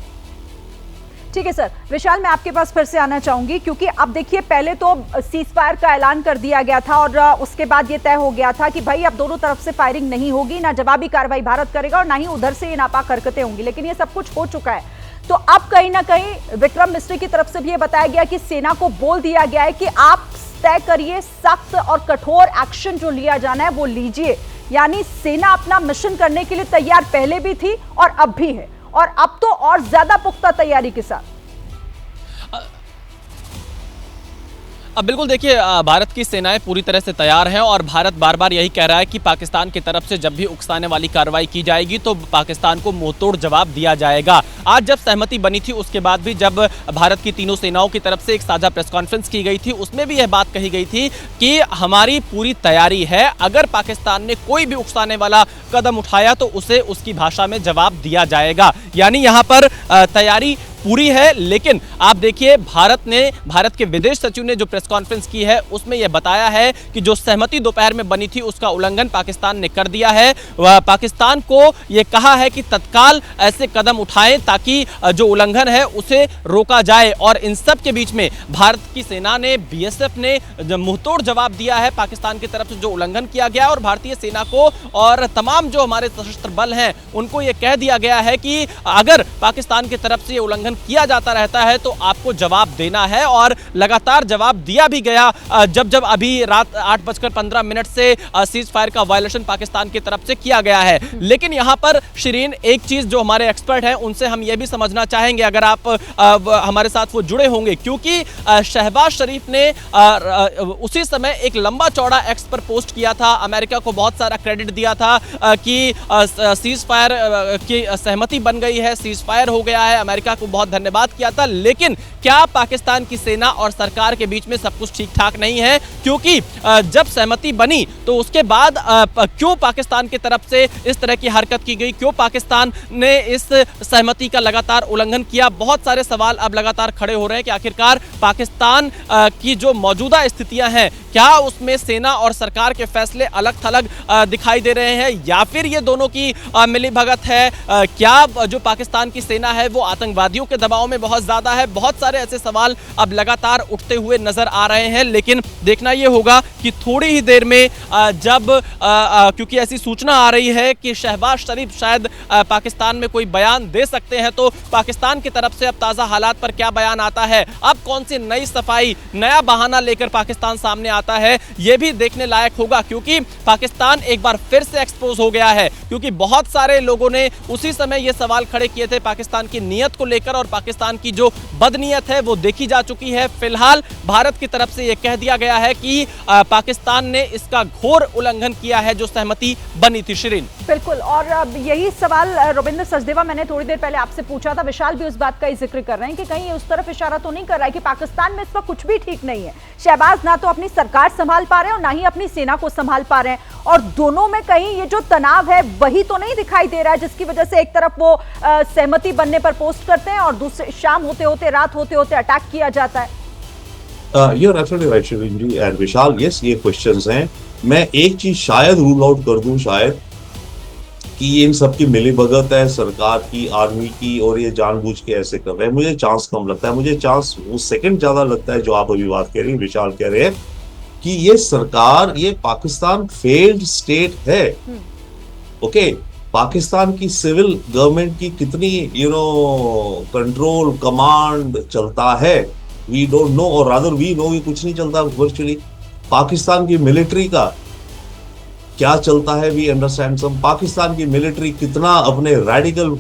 Speaker 2: ठीक है सर, विशाल मैं आपके पास फिर से आना चाहूंगी, क्योंकि अब देखिए पहले तो सीज फायर का ऐलान कर दिया गया था और उसके बाद ये तय हो गया था कि भाई अब दोनों तरफ से फायरिंग नहीं होगी, ना जवाबी कार्रवाई भारत करेगा और ना ही उधर से ये नापाक हरकतें होंगी, लेकिन ये सब कुछ हो चुका है। तो अब कहीं ना कहीं विक्रम मिस्री की तरफ से भी ये बताया गया कि सेना को बोल दिया गया है कि आप तय करिए, सख्त और कठोर एक्शन जो लिया जाना है वो लीजिए। यानी सेना अपना मिशन करने के लिए तैयार पहले भी थी और अब भी है, और अब तो और ज्यादा पुख्ता तैयारी के साथ।
Speaker 4: अब बिल्कुल देखिए, भारत की सेनाएं पूरी तरह से तैयार हैं और भारत बार बार यही कह रहा है कि पाकिस्तान की तरफ से जब भी उकसाने वाली कार्रवाई की जाएगी तो पाकिस्तान को मुंहतोड़ जवाब दिया जाएगा। आज जब सहमति बनी थी उसके बाद भी जब भारत की तीनों सेनाओं की तरफ से एक साझा प्रेस कॉन्फ्रेंस की गई थी, उसमें भी यह बात कही गई थी कि हमारी पूरी तैयारी है, अगर पाकिस्तान ने कोई भी उकसाने वाला कदम उठाया तो उसे उसकी भाषा में जवाब दिया जाएगा। यानी यहाँ पर तैयारी पूरी है। लेकिन आप देखिए, भारत के विदेश सचिव ने जो प्रेस कॉन्फ्रेंस की है उसमें यह बताया है कि जो सहमति दोपहर में बनी थी उसका उल्लंघन पाकिस्तान ने कर दिया है। पाकिस्तान को यह कहा है कि तत्काल ऐसे कदम उठाएं ताकि जो उल्लंघन है उसे रोका जाए। और इन सब के बीच में भारत की सेना ने, बीएसएफ ने मुंहतोड़ जवाब दिया है पाकिस्तान की तरफ से जो उल्लंघन किया गया, और भारतीय सेना को और तमाम जो हमारे सशस्त्र बल हैं उनको यह कह दिया गया है कि अगर पाकिस्तान की तरफ से ये उल्लंघन किया जाता रहता है तो आपको जवाब देना है। और लगातार जवाब दिया भी गया जब अभी रात 8:15 से सीज फायर का वायलेशन पाकिस्तान की तरफ से किया गया है। लेकिन यहां पर शिरीन, एक चीज जो हमारे एक्सपर्ट हैं उनसे हम यह भी समझना चाहेंगे, अगर आप हमारे साथ वो जुड़े होंगे, क्योंकि शहबाज शरीफ ने उसी समय एक लंबा चौड़ा एक्स पर पोस्ट किया था, अमेरिका को बहुत सारा क्रेडिट दिया था कि सीज फायर की सहमति बन गई है, सीज फायर हो गया है, अमेरिका को बहुत धन्यवाद किया था। लेकिन क्या पाकिस्तान की सेना और सरकार के बीच में सब कुछ ठीक ठाक नहीं है? क्योंकि जब सहमति बनी तो उसके बाद क्यों पाकिस्तान की तरफ से इस तरह की हरकत की गई, क्यों पाकिस्तान ने इस सहमति का लगातार उल्लंघन किया? बहुत सारे सवाल अब लगातार खड़े हो रहे हैं कि आखिरकार पाकिस्तान की जो मौजूदा स्थितियां हैं, क्या उसमें सेना और सरकार के फैसले अलग थलग दिखाई दे रहे हैं, या फिर ये दोनों की मिलीभगत है? क्या जो पाकिस्तान की सेना है वो आतंकवादियों के दबाव में बहुत ज्यादा है? बहुत सारे ऐसे सवाल अब लगातार उठते हुए नजर आ रहे हैं। लेकिन देखना यह होगा कि थोड़ी ही देर में जब क्योंकि ऐसी सूचना आ रही है कि शहबाज शरीफ शायद पाकिस्तान में कोई बयान दे सकते हैं, तो पाकिस्तान की तरफ से अब ताजा हालात पर क्या बयान आता है, अब कौन सी नई सफाई, नया बहाना लेकर पाकिस्तान सामने आता है, यह भी देखने लायक होगा। क्योंकि पाकिस्तान एक बार फिर से एक्सपोज हो गया है, क्योंकि बहुत सारे लोगों ने उसी समय यह सवाल खड़े किए थे पाकिस्तान की नीयत को लेकर और पाकिस्तान की जो बदनीयत हकीकत है वो देखी जा चुकी है। फिलहाल भारत की तरफ से यह कह दिया गया है कि पाकिस्तान ने इसका घोर उल्लंघन किया है जो सहमति बनी थी। शिरीन,
Speaker 2: बिल्कुल, और अब यही सवाल रविंद्र सचदेवा मैंने थोड़ी देर पहले आपसे पूछा था, विशाल भी उस बात का ही जिक्र कर रहे हैं कि कहीं ये उस तरफ इशारा तो नहीं कर रहा है कि पाकिस्तान में इस वक्त कुछ भी ठीक नहीं है। शहबाज ना तो अपनी सरकार संभाल पा रहे हैं और ना ही अपनी सेना को संभाल पा रहे हैं, और दोनों में कहीं ये जो तनाव है वही तो नहीं दिखाई दे रहा है, जिसकी वजह से एक तरफ वो सहमति बनने पर पोस्ट करते हैं और दूसरे शाम होते होते, रात होते होते अटैक किया जाता है।
Speaker 5: You're absolutely right, Shireen ji and Vishal. Yes, ये क्वेश्चंस हैं। मैं एक चीज शायद रूल आउट कर दूं, शायद कि इन सब की मिलीभगत है सरकार की, आर्मी की, और ये जानबूझ के ऐसे कर रहे हैं। मुझे चांस कम लगता है, मुझे चांस वो सेकंड ज्यादा लगता है जो आप अभी बात कह रही हैं, विशाल कह रहे हैं कि ये सरकार, ये पाकिस्तान फेल्ड स्टेट है। ओके, पाकिस्तान की सिविल गवर्नमेंट की कितनी कंट्रोल कमांड चलता है वी डोंट नो, और रादर वी नो कि कुछ नहीं चलता वर्चुअली। पाकिस्तान की मिलिट्री का क्या चलता है वी अंडरस्टैंड सम। पाकिस्तान की मिलिट्री कितना अपने रैडिकल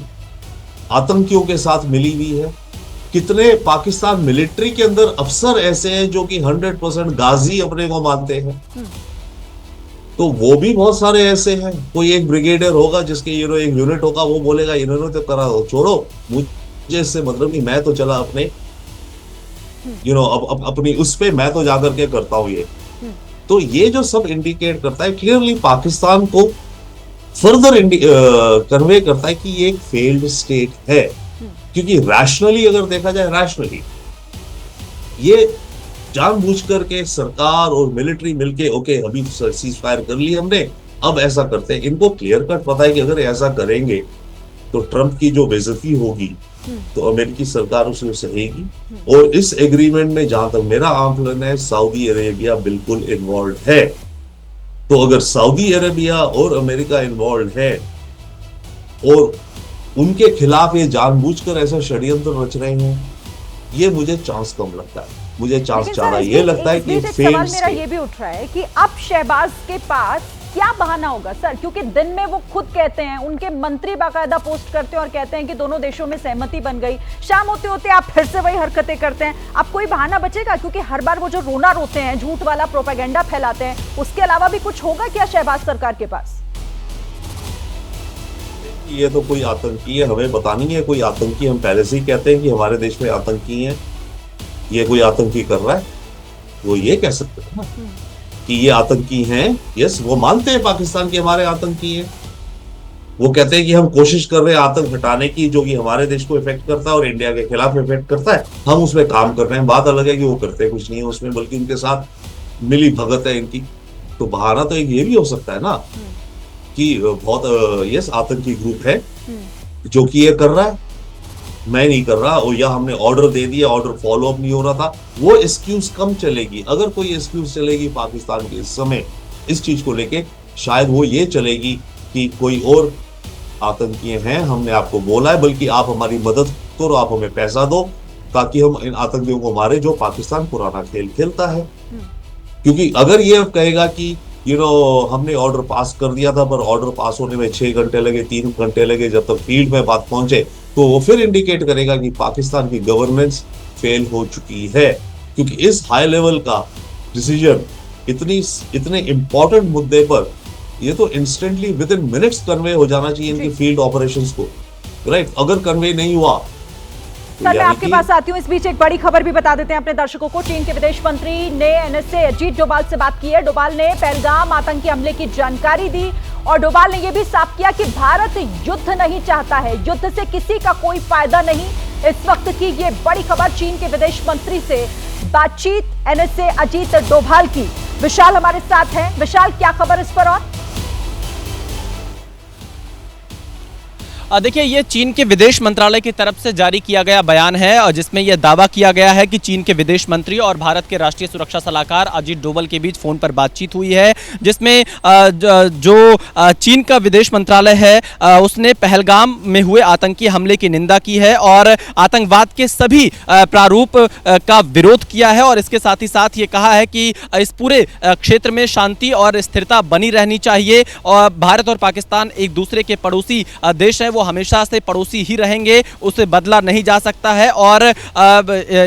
Speaker 5: आतंकियों के साथ मिली हुई है, कितने पाकिस्तान मिलिट्री के अंदर अफसर ऐसे हैं जो कि 100% गाजी अपने को मानते हैं। तो वो भी बहुत सारे ऐसे हैं। कोई एक ब्रिगेडियर होगा जिसके एक यूनिट होगा, वो बोलेगा इन्होंने तो करा दो, छोड़ो, मुझे इससे मतलब नहीं, मैं तो चला अपने अपनी उस पे मैं तो जाकर के करता हूं ये। तो ये जो सब इंडिकेट करता है क्लियरली पाकिस्तान को फर्दर कन्वे करता है कि ये एक फेल्ड स्टेट है। क्योंकि रैशनली अगर देखा जाए, रैशनली ये जानबूझ करके सरकार और मिलिट्री मिलके ओके अभी सीज फायर कर ली हमने, अब ऐसा करते हैं। इनको क्लियर कट पता है कि अगर ऐसा करेंगे तो ट्रंप की जो बेइज्जती होगी तो अमेरिकी सरकार उसे सहेगी। और इस एग्रीमेंट में जहां तक मेरा आंकलन है, सऊदी अरेबिया बिल्कुल इन्वॉल्व है। तो अगर सऊदी अरेबिया और अमेरिका इन्वॉल्व है और उनके खिलाफ ये जानबूझकर ऐसा षड्यंत्र रच रहे हैं, ये मुझे चांस कम लगता है। मुझे चांस ज्यादा ये लगता है कि
Speaker 2: सवाल मेरा ये भी उठ रहा है कि अब शहबाज के पास क्या बहाना होगा सर, क्योंकि दिन में वो खुद कहते हैं, उनके मंत्री बाकायदा पोस्ट करते हैं और कहते हैं कि दोनों देशों में सहमति बन गई, शाम होते होते आप फिर से वही हरकतें करते हैं। अब कोई बहाना बचेगा? क्योंकि हर बार वो जो रोना रोते हैं, झूठ वाला प्रोपेगेंडा फैलाते हैं, उसके अलावा भी कुछ होगा क्या शहबाज सरकार के पास?
Speaker 5: ये तो कोई आतंकी है, हमें बतानी है कोई आतंकी। हम पहले से ही कहते हैं कि हमारे देश में आतंकी हैं, ये कोई आतंकी कर रहा है, वो ये कह सकते हैं ना कि ये आतंकी हैं। यस, वो मानते हैं पाकिस्तान के हमारे आतंकी हैं। वो कहते हैं कि हम कोशिश कर रहे हैं आतंक हटाने की, जो कि हमारे देश को इफेक्ट करता है और इंडिया के खिलाफ इफेक्ट करता है, हम उसमें काम कर रहे हैं। बात अलग है कि वो करते कुछ नहीं है उसमें, बल्कि उनके साथ मिली भगत है इनकी। तो बहाना तो एक ये भी हो सकता है ना कि बहुत यस आतंकी ग्रुप है जो कि ये कर रहा है, मैं नहीं कर रहा, और या हमने ऑर्डर दे दिया, ऑर्डर फॉलो अप नहीं हो रहा था। वो एक्सक्यूज कम चलेगी। अगर कोई एक्सक्यूज चलेगी पाकिस्तान के इस समय इस चीज को लेके, शायद वो ये चलेगी कि कोई और आतंकी हैं, हमने आपको बोला है, बल्कि आप हमारी मदद करो, आप हमें पैसा दो ताकि हम इन आतंकियों को मारे, जो पाकिस्तान पुराना खेल खेलता है। क्योंकि अगर ये कहेगा कि हमने ऑर्डर पास कर दिया था, पर ऑर्डर पास होने में 6 घंटे लगे, 3 घंटे लगे, जब तक फील्ड में बात पहुंचे, तो वो फिर इंडिकेट करेगा कि पाकिस्तान की गवर्नेंस फेल हो चुकी है। क्योंकि इस हाई लेवल का डिसीजन इतने इंपॉर्टेंट मुद्दे पर ये तो instantly with in minutes convey हो जाना चाहिए इनकी फील्ड ऑपरेशंस को, राइट? अगर कन्वे नहीं हुआ
Speaker 2: सर, मैं आपके पास आती हूँ। इस बीच एक बड़ी खबर भी बता देते हैं अपने दर्शकों को। चीन के विदेश मंत्री ने एनएसए अजीत डोभाल से बात की है। डोभाल ने पहलगाम आतंकी हमले की जानकारी दी और डोभाल ने यह भी साफ किया कि भारत युद्ध नहीं चाहता है, युद्ध से किसी का कोई फायदा नहीं। इस वक्त की ये बड़ी खबर, चीन के विदेश मंत्री से बातचीत एनएसए अजीत डोभाल की। विशाल हमारे साथ हैं। विशाल, क्या खबर इस पर? और
Speaker 4: देखिए, ये चीन के विदेश मंत्रालय की तरफ से जारी किया गया बयान है और जिसमें यह दावा किया गया है कि चीन के विदेश मंत्री और भारत के राष्ट्रीय सुरक्षा सलाहकार अजीत डोभाल के बीच फोन पर बातचीत हुई है, जिसमें जो चीन का विदेश मंत्रालय है उसने पहलगाम में हुए आतंकी हमले की निंदा की है और आतंकवाद के सभी प्रारूप का विरोध किया है। और इसके साथ ही साथ ये कहा है कि इस पूरे क्षेत्र में शांति और स्थिरता बनी रहनी चाहिए और भारत और पाकिस्तान एक दूसरे के पड़ोसी देश है, वो वो हमेशा से पड़ोसी ही रहेंगे, उसे बदला नहीं जा सकता है। और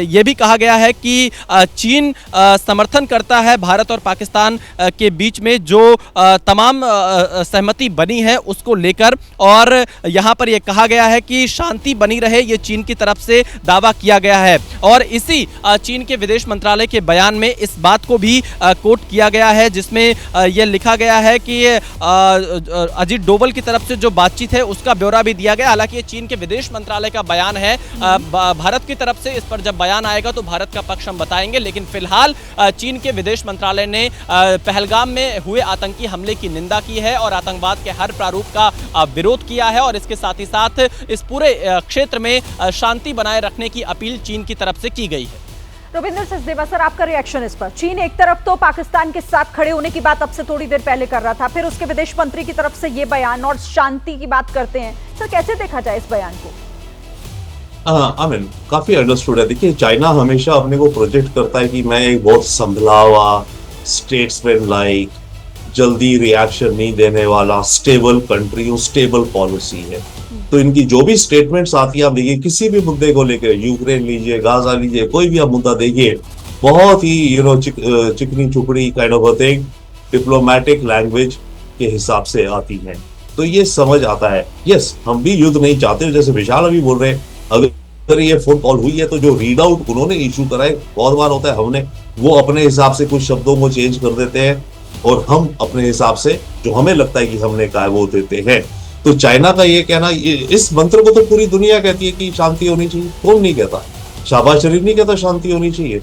Speaker 4: ये भी कहा गया है कि चीन समर्थन करता है भारत और पाकिस्तान के बीच में जो तमाम सहमति बनी है उसको लेकर, और यहाँ पर यह कहा गया है कि शांति बनी रहे, ये चीन की तरफ से दावा किया गया है। और इसी चीन के विदेश मंत्रालय के बयान में इस बात को भी कोट किया गया है, जिसमें यह लिखा गया है कि अजीत डोवल की तरफ से जो बातचीत है उसका ब्यौरा भी दिया गया। हालांकि ये चीन के विदेश मंत्रालय का बयान है, भारत की तरफ से इस पर जब बयान आएगा तो भारत का पक्ष हम बताएंगे, लेकिन फिलहाल चीन के विदेश मंत्रालय ने पहलगाम में हुए आतंकी हमले की निंदा की है और आतंकवाद के हर प्रारूप का विरोध किया है, और इसके साथ ही साथ इस पूरे क्षेत्र में शांति बनाए रखने की अपील चीन की तरफ से की गई है।
Speaker 2: रविंद्र सचदेवा सर, आपका रिएक्शन इस पर? चीन एक तरफ तो पाकिस्तान के साथ खड़े होने की बात अब से थोड़ी देर पहले कर रहा था, फिर उसके विदेश मंत्री की तरफ से ये बयान और शांति की बात करते हैं। सर, कैसे देखा जाए इस बयान को?
Speaker 5: काफी अंडरस्टूड है। देखिए, चाइना हमेशा अपने को प्रोजेक्ट करता है कि मैं एक बहुत संभला हुआ, स्टेट्समैन लाइक, जल्दी रिएक्शन नहीं देने वाला, स्टेबल कंट्री हूँ, स्टेबल पॉलिसी है। तो इनकी जो भी स्टेटमेंट्स आती है, आप देखिए किसी भी मुद्दे को लेकर, यूक्रेन लीजिए, गाजा लीजिए, कोई भी आप मुद्दा देखिए, बहुत ही चिकनी चुपड़ी kind of thing, diplomatic language के हिसाब से आती है। तो ये समझ आता है, यस हम भी युद्ध नहीं चाहते, जैसे विशाल अभी बोल रहे हैं, अगर ये फोन कॉल हुई है तो जो रीड आउट उन्होंने इशू करा है, बहुत बार होता है हमने वो अपने हिसाब से कुछ शब्दों को चेंज कर देते हैं और हम अपने हिसाब से जो हमें लगता है कि हमने कहा वो देते हैं। तो चाइना का ये कहना, इस मंत्र को तो पूरी दुनिया कहती है कि शांति होनी चाहिए, कौन नहीं कहता? शहबाज शरीफ नहीं कहता शांति होनी चाहिए,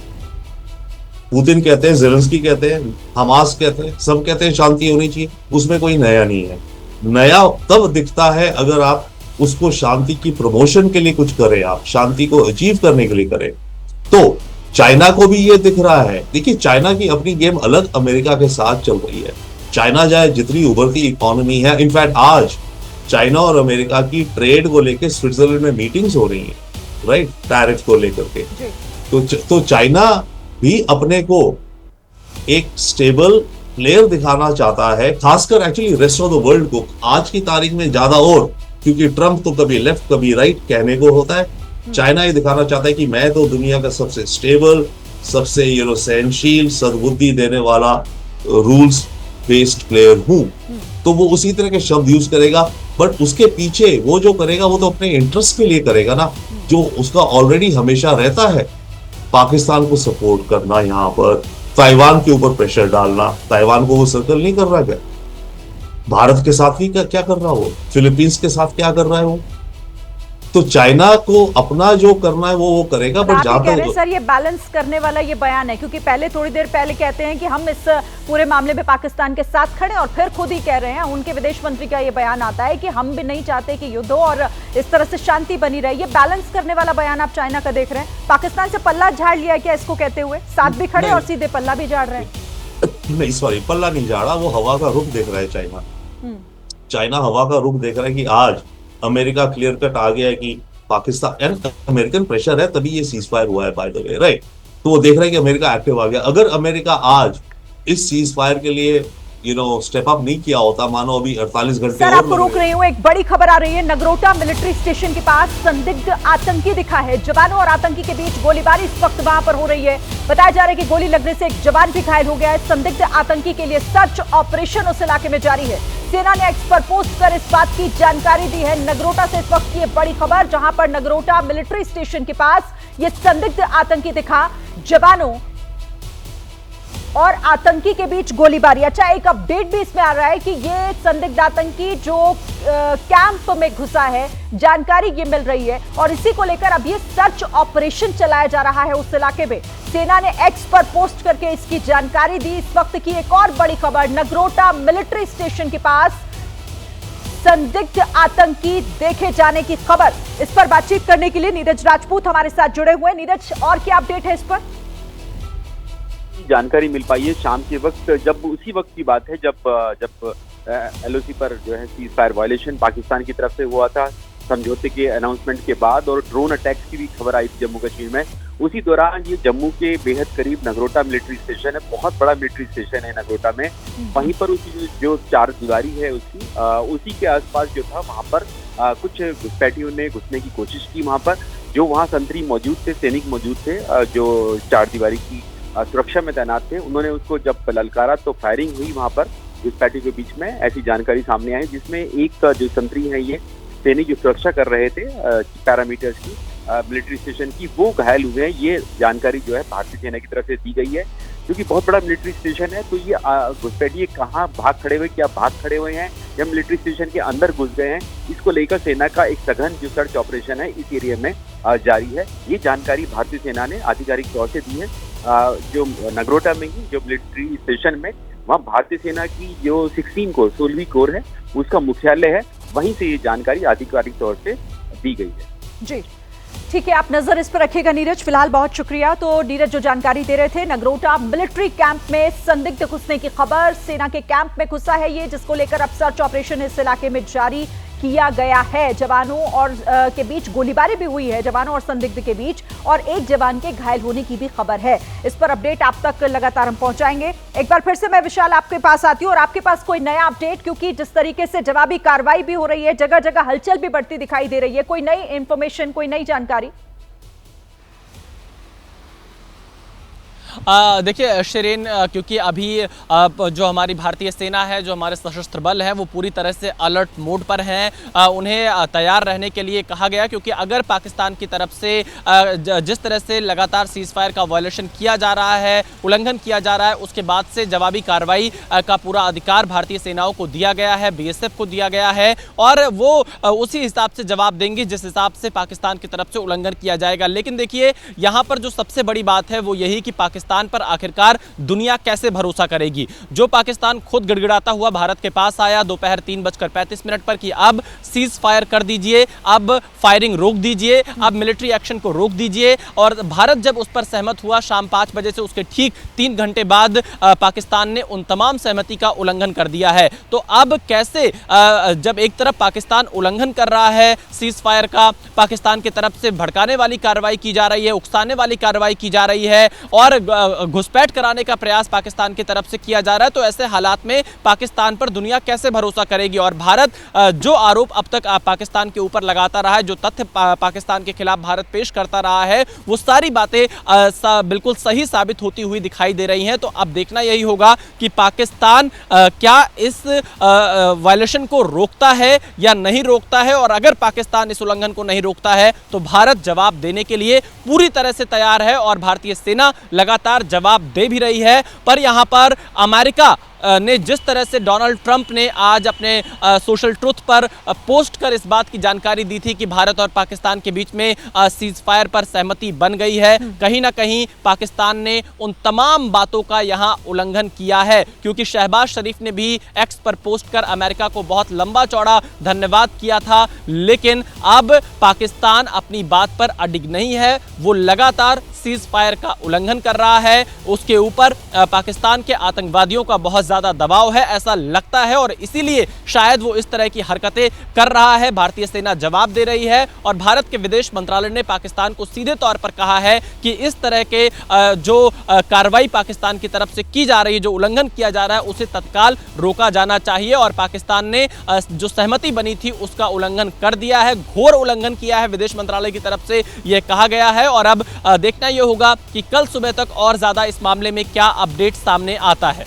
Speaker 5: पुतिन कहते हैं, ज़ेलेंस्की कहते हैं, हमास कहते हैं, सब कहते हैं शांति होनी चाहिए। उसमें कोई नया नहीं है। नया तब दिखता है अगर आप उसको शांति की प्रमोशन के लिए कुछ करें, आप शांति को अचीव करने के लिए करें। तो चाइना को भी ये दिख रहा है। देखिए, चाइना की अपनी गेम अलग अमेरिका के साथ चल रही है। चाइना चाहे जितनी उभरती इकोनॉमी है, इनफैक्ट आज चाइना और अमेरिका की ट्रेड को लेकर स्विट्जरलैंड में मीटिंग्स हो रही हैं, राइट, टैरिफ को लेकर के। तो चाइना भी अपने को एक स्टेबल प्लेयर दिखाना चाहता है, खासकर actually rest of the world को आज की तारीख में ज्यादा, और क्योंकि ट्रंप तो कभी लेफ्ट कभी राइट कहने को होता है, चाइना ये दिखाना चाहता है कि मैं तो दुनिया का सबसे स्टेबल, सबसे सहनशील, सद्बुद्धि देने वाला, रूल्स बेस्ड प्लेयर हूं। तो वो उसी तरह के शब्द यूज करेगा, बट उसके पीछे वो जो करेगा वो तो अपने इंटरेस्ट के लिए करेगा ना, जो उसका ऑलरेडी हमेशा रहता है, पाकिस्तान को सपोर्ट करना, यहाँ पर ताइवान के ऊपर प्रेशर डालना। ताइवान को वो सर्कल नहीं कर रहा क्या? भारत के साथ भी क्या कर रहा है वो? फिलीपींस के साथ क्या कर रहा है वो? तो चाइना को अपना जो करना है वो करेगा, बट
Speaker 2: कह रहे हैं सर ये बैलेंस करने वाला ये बयान है, क्योंकि पहले थोड़ी देर पहले कहते हैं कि हम इस पूरे मामले में पाकिस्तान के साथ खड़े, और फिर खुद ही कह रहे हैं, उनके विदेश मंत्री का ये बयान आता है कि हम भी नहीं चाहते कि युद्ध हो और इस तरह से शांति बनी रहे। ये बैलेंस करने वाला बयान आप चाइना का देख रहे हैं? पाकिस्तान से पल्ला झाड़ लिया क्या इसको कहते हुए? साथ भी खड़े और सीधे पल्ला भी झाड़ रहे हैं?
Speaker 5: नहीं, सॉरी, पल्ला नहीं झाड़ा, वो हवा का रुख देख रहा है चाइना। चाइना हवा का रुख देख रहा है कि आज अमेरिका क्लियर कट आ गया है कि पाकिस्तान, अमेरिकन प्रेशर है तभी ये सीज फायर हुआ है, बाय द वे, राइट। तो वो देख रहा है कि अमेरिका एक्टिव आ गया। अगर अमेरिका आज इस सीज फायर के लिए स्टेप अप नहीं किया होता, मानो अभी 48 घंटे
Speaker 2: सर आपको रोक रही हूँ, एक बड़ी खबर आ रही है। नगरोटा मिलिट्री स्टेशन के पास संदिग्ध आतंकी दिखा है। जवानों और आतंकी के बीच गोलीबारी इस वक्त वहां पर हो रही है। बताया जा रहा है कि गोली लगने से एक जवान भी घायल हो गया है। संदिग्ध आतंकी के लिए सर्च ऑपरेशन उस इलाके में जारी है। सेना ने एक्स पर पोस्ट कर इस बात की जानकारी दी है। नगरोटा से इस वक्त की बड़ी खबर, जहां पर नगरोटा मिलिट्री स्टेशन के पास ये संदिग्ध आतंकी दिखा। जवानों और आतंकी के बीच गोलीबारी। अच्छा, एक अपडेट भी इसमें आ रहा है कि ये संदिग्ध आतंकी जो कैंप में घुसा है, जानकारी ये मिल रही है, और इसी को लेकर अब ये सर्च ऑपरेशन चलाया जा रहा है उस इलाके में। सेना ने एक्स पर पोस्ट करके इसकी जानकारी दी। इस वक्त की एक और बड़ी खबर, नगरोटा मिलिट्री स्टेशन के पास संदिग्ध आतंकी देखे जाने की खबर। इस पर बातचीत करने के लिए नीरज राजपूत हमारे साथ जुड़े हुए हैं। नीरज, और क्या अपडेट है इस पर?
Speaker 6: जानकारी मिल पाई है शाम के वक्त, जब उसी वक्त की बात है जब एलओसी पर जो है सीज फायर वायलेशन पाकिस्तान की तरफ से हुआ था समझौते के अनाउंसमेंट के बाद, और ड्रोन अटैक्स की भी खबर आई थी जम्मू कश्मीर में। उसी दौरान ये जम्मू के बेहद करीब नगरोटा मिलिट्री स्टेशन है, बहुत बड़ा मिलिट्री स्टेशन है नगरोटा में। वहीं पर उसकी जो चार दीवारी है उसी के आसपास जो था वहाँ पर कुछ घुसपैठियों ने घुसने की कोशिश की वहाँ पर। जो वहाँ संतरी मौजूद थे, सैनिक मौजूद थे जो चार दीवारी की सुरक्षा में तैनात थे, उन्होंने उसको जब ललकारा तो फायरिंग हुई वहाँ पर घुसपैठियों के बीच में। ऐसी जानकारी सामने आई जिसमें एक जो संतरी है, ये सैनिक जो सुरक्षा कर रहे थे पैरामीटर्स की मिलिट्री स्टेशन की, वो घायल हुए हैं। ये जानकारी जो है भारतीय सेना की तरफ से दी गई है। क्योंकि बहुत बड़ा मिलिट्री स्टेशन है तो ये घुसपैठिए कहाँ भाग खड़े हुए, क्या भाग खड़े हुए हैं या मिलिट्री स्टेशन के अंदर घुस गए हैं, इसको लेकर सेना का एक सघन जो सर्च ऑपरेशन है इस एरिया में जारी है। ये जानकारी भारतीय सेना ने आधिकारिक तौर से दी है। जो नगरोटा में ही जो मिलिट्री स्टेशन में, वहाँ भारतीय सेना की जो 16वीं कोर है उसका मुख्यालय है, वहीं से ये जानकारी आधिकारिक तौर से दी गई है।
Speaker 2: जी ठीक है, आप नजर इस पर रखिएगा नीरज। फिलहाल बहुत शुक्रिया। तो नीरज जो जानकारी दे रहे थे, नगरोटा मिलिट्री कैंप में संदिग्ध घुसने की खबर, सेना के कैंप में घुसा है ये, जिसको लेकर अब सर्च ऑपरेशन इस इलाके में जारी किया गया है। जवानों और के बीच गोलीबारी भी हुई है, जवानों और संदिग्ध के बीच, और एक जवान के घायल होने की भी खबर है। इस पर अपडेट आप तक लगातार हम पहुंचाएंगे। एक बार फिर से मैं विशाल आपके पास आती हूँ और आपके पास कोई नया अपडेट, क्योंकि जिस तरीके से जवाबी कार्रवाई भी हो रही है, जगह जगह हलचल भी बढ़ती दिखाई दे रही है, कोई नई इंफॉर्मेशन, कोई नई जानकारी?
Speaker 4: देखिए शिरीन, क्योंकि अभी जो हमारी भारतीय सेना है, जो हमारे सशस्त्र बल है, वो पूरी तरह से अलर्ट मोड पर हैं। उन्हें तैयार रहने के लिए कहा गया, क्योंकि अगर पाकिस्तान की तरफ से जिस तरह से लगातार सीज फायर का वायलेशन किया जा रहा है, उल्लंघन किया जा रहा है, उसके बाद से जवाबी कार्रवाई का पूरा अधिकार भारतीय सेनाओं को दिया गया है, बीएसएफ को दिया गया है, और वो उसी हिसाब से जवाब देंगे जिस हिसाब से पाकिस्तान की तरफ से उल्लंघन किया जाएगा। लेकिन देखिए यहाँ पर जो सबसे बड़ी बात है वो यही कि पाकिस्तान पर आखिरकार दुनिया कैसे भरोसा करेगी। जो पाकिस्तान खुद गिड़गिड़ाता हुआ भारत के पास आया दोपहर 3:35 पर कि अब सीज फायर कर दीजिए, अब फायरिंग रोक दीजिए, अब मिलिट्री एक्शन को रोक दीजिए, और भारत जब उस पर सहमत हुआ शाम 5 बजे से उसके ठीक 3 घंटे बाद पाकिस्तान ने उन तमाम सहमति का उल्लंघन कर दिया है। तो अब कैसे, जब एक तरफ पाकिस्तान उल्लंघन कर रहा है सीज फायर का, पाकिस्तान की तरफ से भड़काने वाली कार्रवाई की जा रही है, उकसाने वाली कार्रवाई की जा रही है, और घुसपैठ कराने का प्रयास पाकिस्तान की तरफ से किया जा रहा है, तो ऐसे हालात में पाकिस्तान पर दुनिया कैसे भरोसा करेगी? और भारत जो आरोप अब तक पाकिस्तान के ऊपर लगाता रहा है, जो तथ्य पाकिस्तान के खिलाफ भारत पेश करता रहा है, वो सारी बातें बिल्कुल सही साबित होती हुई दिखाई दे रही हैं। तो अब देखना यही होगा कि पाकिस्तान क्या इस वायलेशन को रोकता है या नहीं रोकता है, और अगर पाकिस्तान इस उल्लंघन को नहीं रोकता है तो भारत जवाब देने के लिए पूरी तरह से तैयार है, और भारतीय सेना लगातार जवाब दे भी रही है। पर यहां पर अमेरिका ने जिस तरह से डोनाल्ड ट्रंप ने आज अपने सोशल ट्रुथ पर पोस्ट कर इस बात की जानकारी दी थी कि भारत और पाकिस्तान के बीच में सीज फायर पर सहमति बन गई है, कहीं ना कहीं पाकिस्तान ने उन तमाम बातों का यहां उल्लंघन किया है। क्योंकि शहबाज शरीफ ने भी एक्स पर पोस्ट कर अमेरिका को बहुत लंबा चौड़ा धन्यवाद किया था, लेकिन अब पाकिस्तान अपनी बात पर अडिग नहीं है, वो लगातार सीज फायर का उल्लंघन कर रहा है। उसके ऊपर पाकिस्तान के आतंकवादियों का बहुत ज्यादा दबाव है ऐसा लगता है, और इसीलिए शायद वो इस तरह की हरकतें कर रहा है। भारतीय सेना जवाब दे रही है, और भारत के विदेश मंत्रालय ने पाकिस्तान को सीधे तौर पर कहा है कि इस तरह के जो कार्रवाई पाकिस्तान की तरफ से की जा रही है, जो उल्लंघन किया जा रहा है, उसे तत्काल रोका जाना चाहिए। और पाकिस्तान ने जो सहमति बनी थी उसका उल्लंघन कर दिया है, घोर उल्लंघन किया है, विदेश मंत्रालय की तरफ से यह कहा गया है। और अब देखना यह होगा कि कल सुबह तक और ज्यादा इस मामले में क्या अपडेट सामने आता है।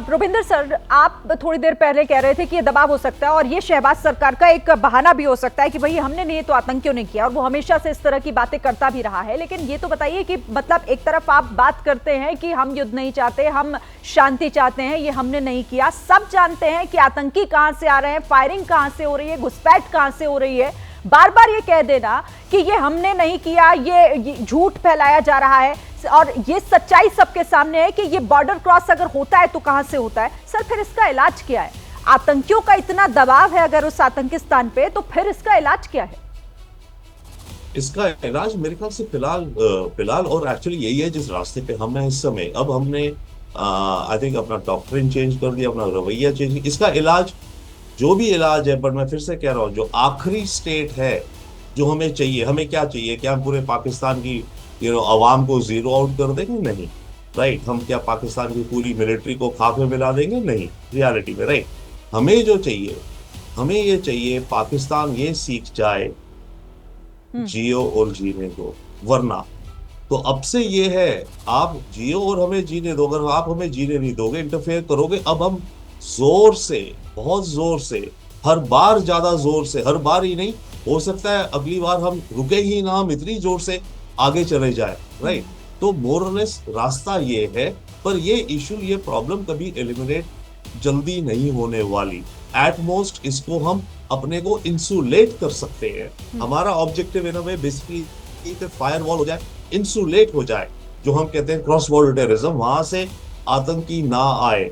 Speaker 2: रुबिंदर सर, आप थोड़ी देर पहले कह रहे थे कि ये दबाव हो सकता है और ये शहबाज सरकार का एक बहाना भी हो सकता है कि भाई हमने नहीं तो आतंकियों ने किया, और वो हमेशा से इस तरह की बातें करता भी रहा है। लेकिन ये तो बताइए कि मतलब एक तरफ आप बात करते हैं कि हम युद्ध नहीं चाहते, हम शांति चाहते हैं, ये हमने नहीं किया, सब जानते हैं कि आतंकी कहां से आ रहे हैं, फायरिंग कहां से हो रही है, घुसपैठ कहां से हो रही है, बार बार ये कह देना कि ये हमने नहीं किया, ये झूठ फैलाया जा रहा है, और ये सच्चाई सबके सामने है कि ये बॉर्डर क्रॉस अगर होता है तो कहां से होता है। सर फिर इसका इलाज क्या है? आतंकियों का इतना दबाव है अगर उस आतंकिस्तान पे, तो फिर इसका इलाज क्या है?
Speaker 5: इसका इलाज मेरे ख्याल से फिलहाल और एक्चुअली यही है जिस रास्ते पे हम हैं इस समय। अब हमने आई थिंक अपना डॉक्ट्रिन चेंज कर दिया, अपना रवैया चेंज किया। इसका इलाज जो भी इलाज है, पर मैं फिर से कह रहा हूँ, जो आखिरी स्टेट है जो हमें चाहिए, हमें क्या चाहिए, क्या हम पूरे पाकिस्तान की अवाम को जीरो आउट कर देंगे? नहीं। राइट। हम क्या पाकिस्तान की पूरी मिलिट्री को खाक में मिला देंगे? नहीं, रियलिटी में। राइट। हमें ये चाहिए पाकिस्तान ये सीख जाए जियो और जीने दो, वरना तो अब से ये है आप जियो और हमें जीने दो, अगर आप हमें जीने नहीं दोगे, इंटरफेयर करोगे, अब हम जोर से, बहुत जोर से, हर बार ज्यादा जोर से, हर बार ही नहीं, हो सकता है अगली बार हम रुके ही ना, हम इतनी जोर से आगे चले जाए। राइट। तो मोरलेस रास्ता ये है, पर ये इशू, ये प्रॉब्लम कभी एलिमिनेट जल्दी नहीं होने वाली। एट मोस्ट इसको हम अपने को इंसुलेट कर सकते हैं। हमारा ऑब्जेक्टिव इन वे बेसिकली फायरवॉल हो जाए, इंसुलेट हो जाए, जो हम कहते हैं क्रॉस बॉर्डर टेररिज्म, वहां से आतंकी ना आए,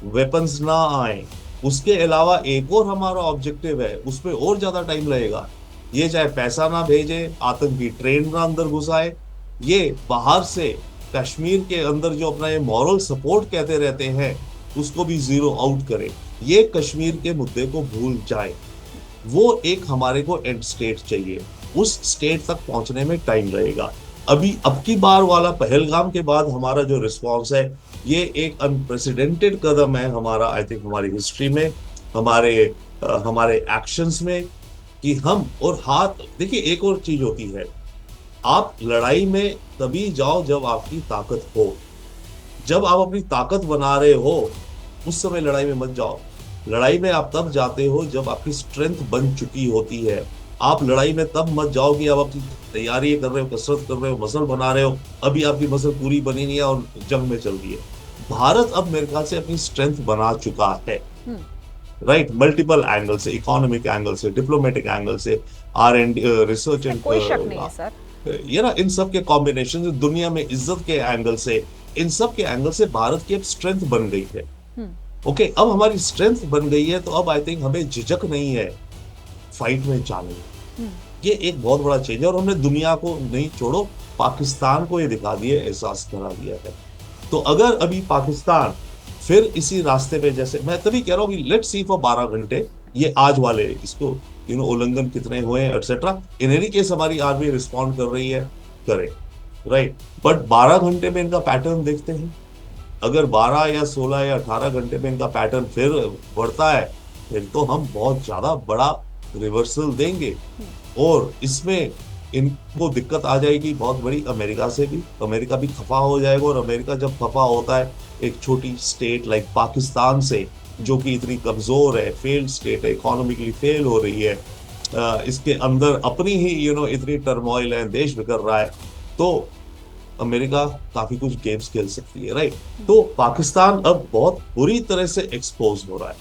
Speaker 5: वेपन्स ना आए। उसके अलावा एक और हमारा ऑब्जेक्टिव है, उसमें और ज्यादा टाइम लगेगा, ये चाहे पैसा ना भेजे, आतंकी ट्रेन ना अंदर घुसाए, ये बाहर से कश्मीर के अंदर जो अपना ये मॉरल सपोर्ट कहते रहते हैं उसको भी जीरो आउट करे, ये कश्मीर के मुद्दे को भूल जाए। वो एक हमारे को एंड स्टेट चाहिए, उस स्टेट तक पहुंचने में टाइम लगेगा। अभी अब की बार वाला पहलगाम के बाद हमारा जो रिस्पॉन्स है, ये एक अनप्रेसिडेंटेड कदम है हमारा, आई थिंक हमारी हिस्ट्री में, हमारे एक्शंस में, कि हम और हाथ देखिए। एक और चीज होती है, आप लड़ाई में तभी जाओ जब आपकी ताकत हो, जब आप अपनी ताकत बना रहे हो उस समय लड़ाई में मत जाओ। लड़ाई में आप तब जाते हो जब आपकी स्ट्रेंथ बन चुकी होती है। आप लड़ाई में तब मत जाओ कि आप अपनी तैयारी कर रहे हो, कसरत कर रहे हो, मसल बना रहे हो, अभी आपकी मसल पूरी बनी नहीं है और जंग में चल रही है। भारत अब मेरे ख्याल से अपनी स्ट्रेंथ बना चुका है। राइट। मल्टीपल एंगल से, इकोनॉमिक एंगल से, डिप्लोमेटिक एंगल से, R&D, रिसर्च एंड,
Speaker 2: कोई शक नहीं है सर,
Speaker 5: ये ना, इन सब के कॉम्बिनेशन से, दुनिया में इज्जत के एंगल से, इन सब के एंगल से भारत की अब स्ट्रेंथ बन गई है। ओके, अब हमारी स्ट्रेंथ बन गई है, तो अब आई थिंक हमें झिझक नहीं है फाइट में जाने में। ये एक बहुत बड़ा चेंज है, और हमने दुनिया को नहीं, छोड़ो पाकिस्तान को ये दिखा दिया, एहसास करा दिया है। तो अगर अभी पाकिस्तान फिर इसी रास्ते पे, जैसे मैं तभी कह रहा हूँ कि लेट्स सी फॉर 12 घंटे ये आज वाले इसको उल्लंघन कितने हुए हैं एटसेट्रा, इन एनी केस हमारी आर्मी रिस्पॉन्ड कर रही है, करे। राइट। बट 12 घंटे में इनका पैटर्न देखते हैं, अगर 12 या 16 या 18 घंटे में इनका पैटर्न फिर बढ़ता है, फिर तो हम बहुत ज्यादा बड़ा रिवर्सल देंगे, और इसमें इनको दिक्कत आ जाएगी बहुत बड़ी, अमेरिका से भी। अमेरिका भी खफा हो जाएगा, और अमेरिका जब खफा होता है एक छोटी स्टेट लाइक पाकिस्तान से, जो कि इतनी कमजोर है, फेल्ड स्टेट है, इकोनॉमिकली फेल हो रही है, इसके अंदर अपनी ही इतनी टर्मोइल है, देश बिखर रहा है, तो अमेरिका काफी कुछ गेम्स खेल सकती है। राइट। तो पाकिस्तान अब बहुत बुरी तरह से एक्सपोज हो रहा है।